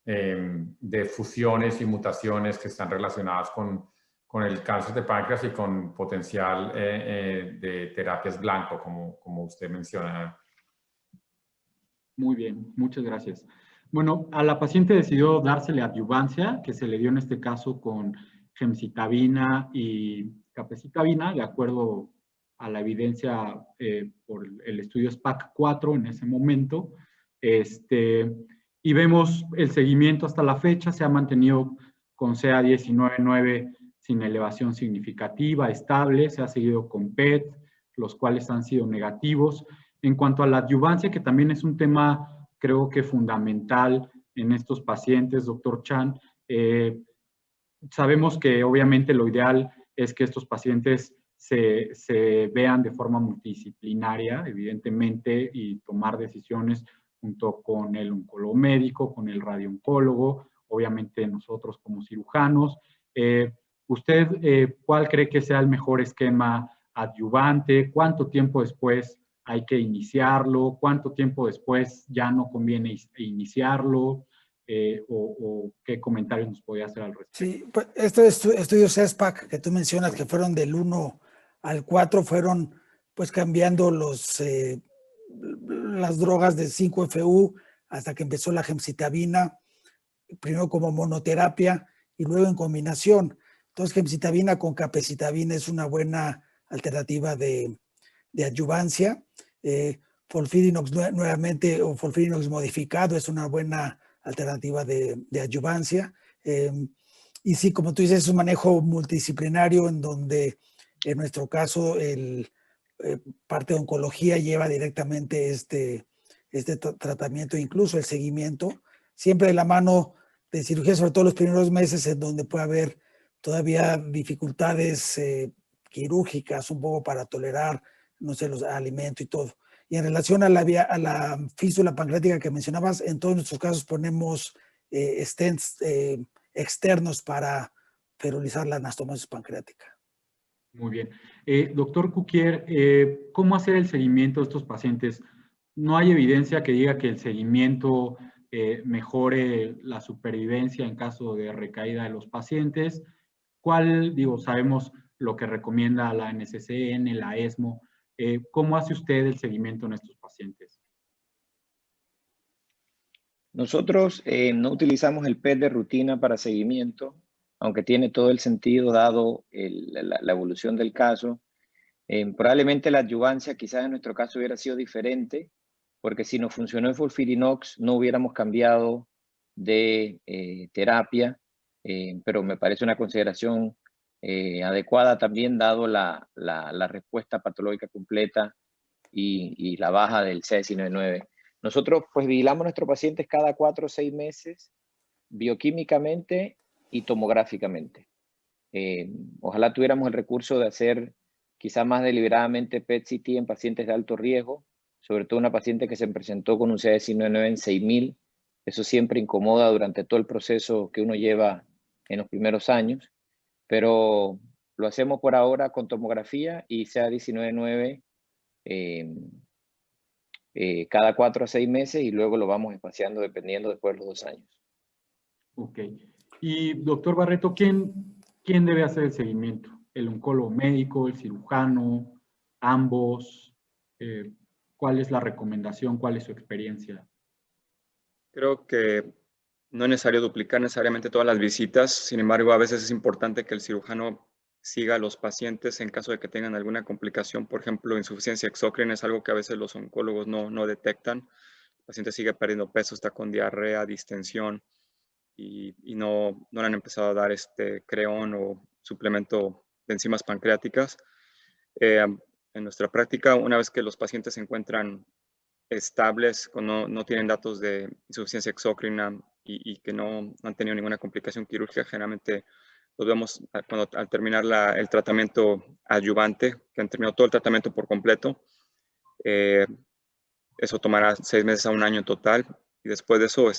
de fusiones y mutaciones que están relacionadas con el cáncer de páncreas y con potencial de terapias blanco, como usted menciona. Muy bien, muchas gracias. Bueno, a la paciente decidió dársele adyuvancia, que se le dio en este caso con gemcitabina y capecitabina, de acuerdo a la evidencia por el estudio SPAC4 en ese momento. Y vemos el seguimiento hasta la fecha, se ha mantenido con CA19-9 sin elevación significativa, estable, se ha seguido con PET, los cuales han sido negativos. En cuanto a la adyuvancia, que también es un tema, creo que fundamental en estos pacientes, doctor Chan, sabemos que obviamente lo ideal es que estos pacientes se vean de forma multidisciplinaria, evidentemente, y tomar decisiones junto con el oncólogo médico, con el radiooncólogo, obviamente nosotros como cirujanos. ¿Usted cuál cree que sea el mejor esquema adyuvante? ¿Cuánto tiempo después hay que iniciarlo? ¿Cuánto tiempo después ya no conviene iniciarlo? O qué comentarios nos podría hacer al respecto. Sí, pues estos estudios SPAC que tú mencionas, que fueron del 1 al 4, fueron pues cambiando las drogas de 5-FU hasta que empezó la gemcitabina, primero como monoterapia y luego en combinación. Entonces, gemcitabina con capecitabina es una buena alternativa de adyuvancia. Folfirinox nuevamente, o folfirinox modificado, es una buena alternativa de adyuvancia. Y sí, como tú dices, es un manejo multidisciplinario en donde en nuestro caso parte de oncología lleva directamente este tratamiento, incluso el seguimiento, siempre de la mano de cirugía, sobre todo los primeros meses en donde puede haber todavía dificultades quirúrgicas un poco para tolerar, no sé, los alimentos y todo. Y en relación a la fístula pancreática que mencionabas, en todos nuestros casos ponemos stents externos para ferulizar la anastomosis pancreática. Muy bien. Doctor Cuquier, ¿cómo hacer el seguimiento de estos pacientes? No hay evidencia que diga que el seguimiento mejore la supervivencia en caso de recaída de los pacientes. Sabemos lo que recomienda la NCCN, la ESMO. ¿Cómo hace usted el seguimiento en estos pacientes? Nosotros no utilizamos el PET de rutina para seguimiento, aunque tiene todo el sentido dado la evolución del caso. Probablemente la adyuvancia quizás en nuestro caso hubiera sido diferente, porque si nos funcionó el FOLFIRINOX no hubiéramos cambiado de terapia, pero me parece una consideración adecuada también dado la respuesta patológica completa y la baja del CA19-9. Nosotros pues vigilamos a nuestros pacientes cada 4 o 6 meses, bioquímicamente y tomográficamente. Ojalá tuviéramos el recurso de hacer quizá más deliberadamente PET-CT en pacientes de alto riesgo, sobre todo una paciente que se presentó con un CA19-9 en 6.000. Eso siempre incomoda durante todo el proceso que uno lleva en los primeros años, pero lo hacemos por ahora con tomografía y CA19-9 cada 4 a 6 meses y luego lo vamos espaciando dependiendo después de los 2 años. Ok. Y doctor Barreto, ¿quién debe hacer el seguimiento? ¿El oncólogo médico, el cirujano, ambos? ¿Cuál es la recomendación? ¿Cuál es su experiencia? Creo que no es necesario duplicar necesariamente todas las visitas. Sin embargo, a veces es importante que el cirujano siga a los pacientes en caso de que tengan alguna complicación. Por ejemplo, insuficiencia exócrina es algo que a veces los oncólogos no detectan. El paciente sigue perdiendo peso, está con diarrea, distensión y no le han empezado a dar creón o suplemento de enzimas pancreáticas. En nuestra práctica, una vez que los pacientes se encuentran estables, no tienen datos de insuficiencia exócrina y que no han tenido ninguna complicación quirúrgica, generalmente los vemos al terminar el tratamiento adyuvante, que han terminado todo el tratamiento por completo. Eso tomará 6 meses a 1 año en total, y después de eso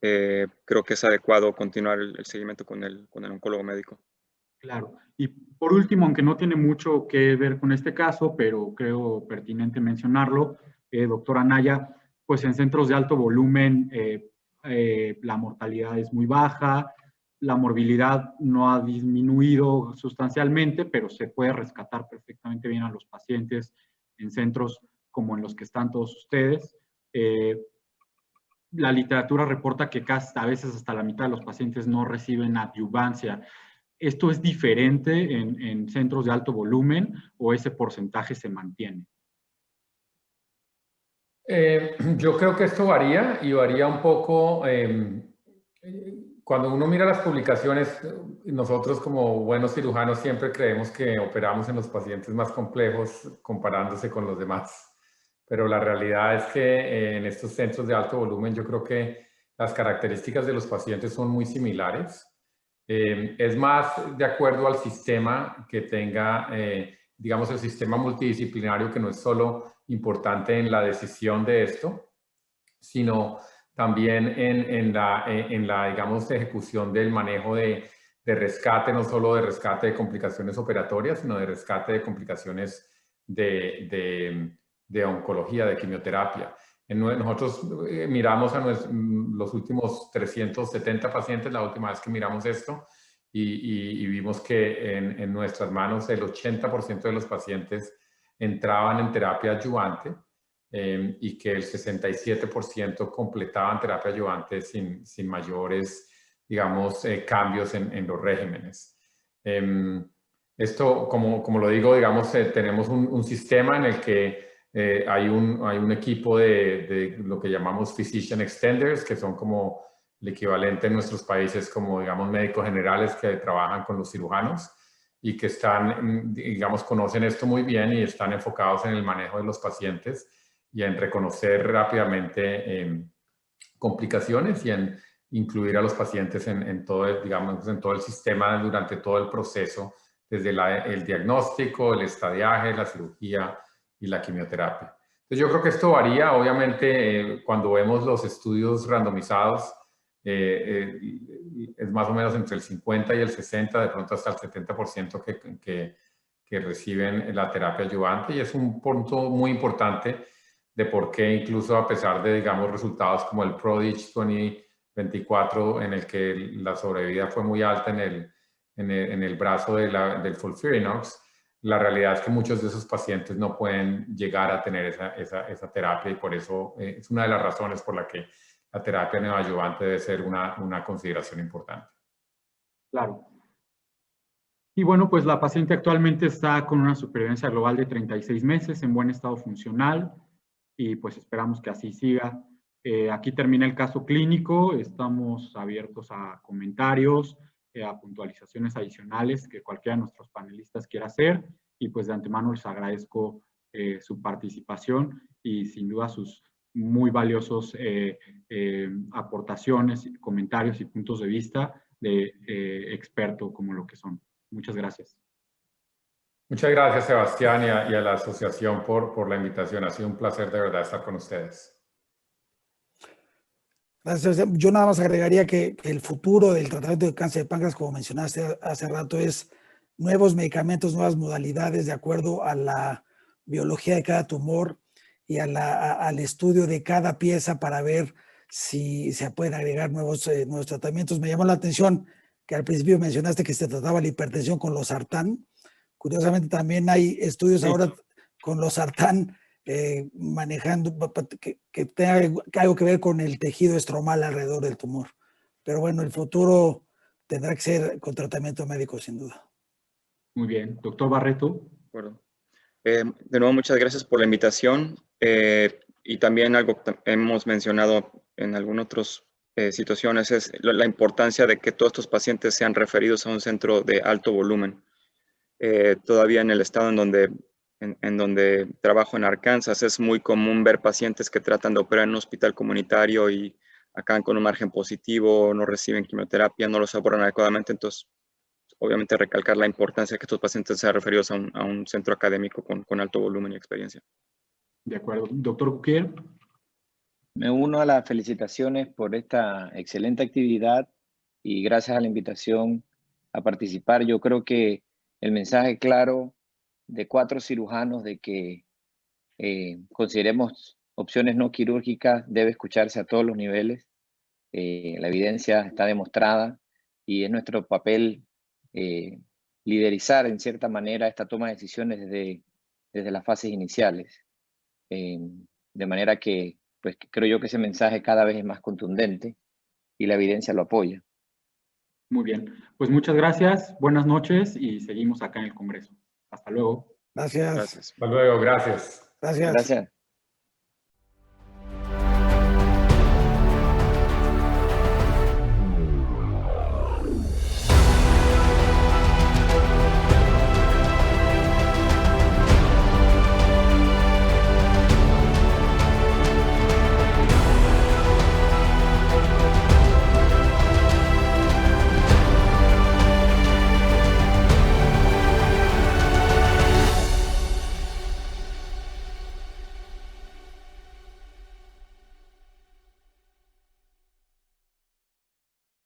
creo que es adecuado continuar el seguimiento con el oncólogo médico. Claro. Y por último, aunque no tiene mucho que ver con este caso, pero creo pertinente mencionarlo, doctora Anaya, pues en centros de alto volumen la mortalidad es muy baja, la morbilidad no ha disminuido sustancialmente, pero se puede rescatar perfectamente bien a los pacientes en centros como en los que están todos ustedes. La literatura reporta que a veces hasta la mitad de los pacientes no reciben adyuvancia. ¿Esto es diferente en centros de alto volumen o ese porcentaje se mantiene? Yo creo que esto varía y varía un poco. Cuando uno mira las publicaciones, nosotros como buenos cirujanos siempre creemos que operamos en los pacientes más complejos comparándose con los demás. Pero la realidad es que en estos centros de alto volumen yo creo que las características de los pacientes son muy similares. Es más de acuerdo al sistema que tenga, digamos, el sistema multidisciplinario, que no es solo importante en la decisión de esto, sino también en la, digamos, ejecución del manejo de rescate, no solo de rescate de complicaciones operatorias, sino de rescate de complicaciones de oncología, de quimioterapia. Nosotros miramos a los últimos 370 pacientes, la última vez que miramos esto, y vimos que en nuestras manos el 80% de los pacientes entraban en terapia adyuvante y que el 67% completaban terapia adyuvante sin mayores, digamos, cambios en los regímenes. Esto, como lo digo, digamos, tenemos un sistema en el que hay un equipo de lo que llamamos physician extenders, que son como el equivalente en nuestros países como, digamos, médicos generales que trabajan con los cirujanos y que están, digamos, conocen esto muy bien y están enfocados en el manejo de los pacientes y en reconocer rápidamente complicaciones y en incluir a los pacientes en todo, digamos, en todo el sistema durante todo el proceso, desde el diagnóstico, el estadiaje, la cirugía y la quimioterapia. Entonces yo creo que esto varía, obviamente, cuando vemos los estudios randomizados, es más o menos entre el 50 y el 60, de pronto hasta el 70% que reciben la terapia adyuvante, y es un punto muy importante de por qué incluso a pesar de, digamos, resultados como el PRODIGE 2024, en el que la sobrevida fue muy alta en el brazo del FOLFIRINOX, la realidad es que muchos de esos pacientes no pueden llegar a tener esa terapia, y por eso es una de las razones por la que la terapia neoadyuvante debe ser una consideración importante. Claro. Y bueno, pues la paciente actualmente está con una supervivencia global de 36 meses en buen estado funcional y pues esperamos que así siga. Aquí termina el caso clínico, estamos abiertos a comentarios, a puntualizaciones adicionales que cualquiera de nuestros panelistas quiera hacer, y pues de antemano les agradezco su participación y sin duda sus muy valiosos aportaciones, comentarios y puntos de vista de experto como lo que son. Muchas gracias. Muchas gracias, Sebastián, y a la asociación por la invitación. Ha sido un placer de verdad estar con ustedes. Gracias. Yo nada más agregaría que el futuro del tratamiento de cáncer de páncreas, como mencionaste hace rato, es nuevos medicamentos, nuevas modalidades de acuerdo a la biología de cada tumor y al estudio de cada pieza para ver si se pueden agregar nuevos tratamientos. Me llamó la atención que al principio mencionaste que se trataba la hipertensión con los sartán. Curiosamente también hay estudios ahora con los sartán manejando que tenga algo que ver con el tejido estromal alrededor del tumor. Pero bueno, el futuro tendrá que ser con tratamiento médico, sin duda. Muy bien. Doctor Barreto. De acuerdo. De nuevo, muchas gracias por la invitación. Y también algo que hemos mencionado en algunas otras situaciones es la importancia de que todos estos pacientes sean referidos a un centro de alto volumen. Todavía en el estado en donde en donde trabajo en Arkansas, es muy común ver pacientes que tratan de operar en un hospital comunitario y acaban con un margen positivo, no reciben quimioterapia, no los abordan adecuadamente. Entonces, obviamente recalcar la importancia de que estos pacientes sean referidos a un centro académico con alto volumen y experiencia. De acuerdo. Doctor Guquier. Me uno a las felicitaciones por esta excelente actividad y gracias a la invitación a participar. Yo creo que el mensaje claro de 4 cirujanos de que consideremos opciones no quirúrgicas debe escucharse a todos los niveles. La evidencia está demostrada y es nuestro papel liderizar en cierta manera esta toma de decisiones desde las fases iniciales. De manera que pues, creo yo que ese mensaje cada vez es más contundente y la evidencia lo apoya. Muy bien. Pues muchas gracias, buenas noches y seguimos acá en el Congreso. Hasta luego. Gracias. Gracias. Hasta luego, gracias. Gracias. Gracias.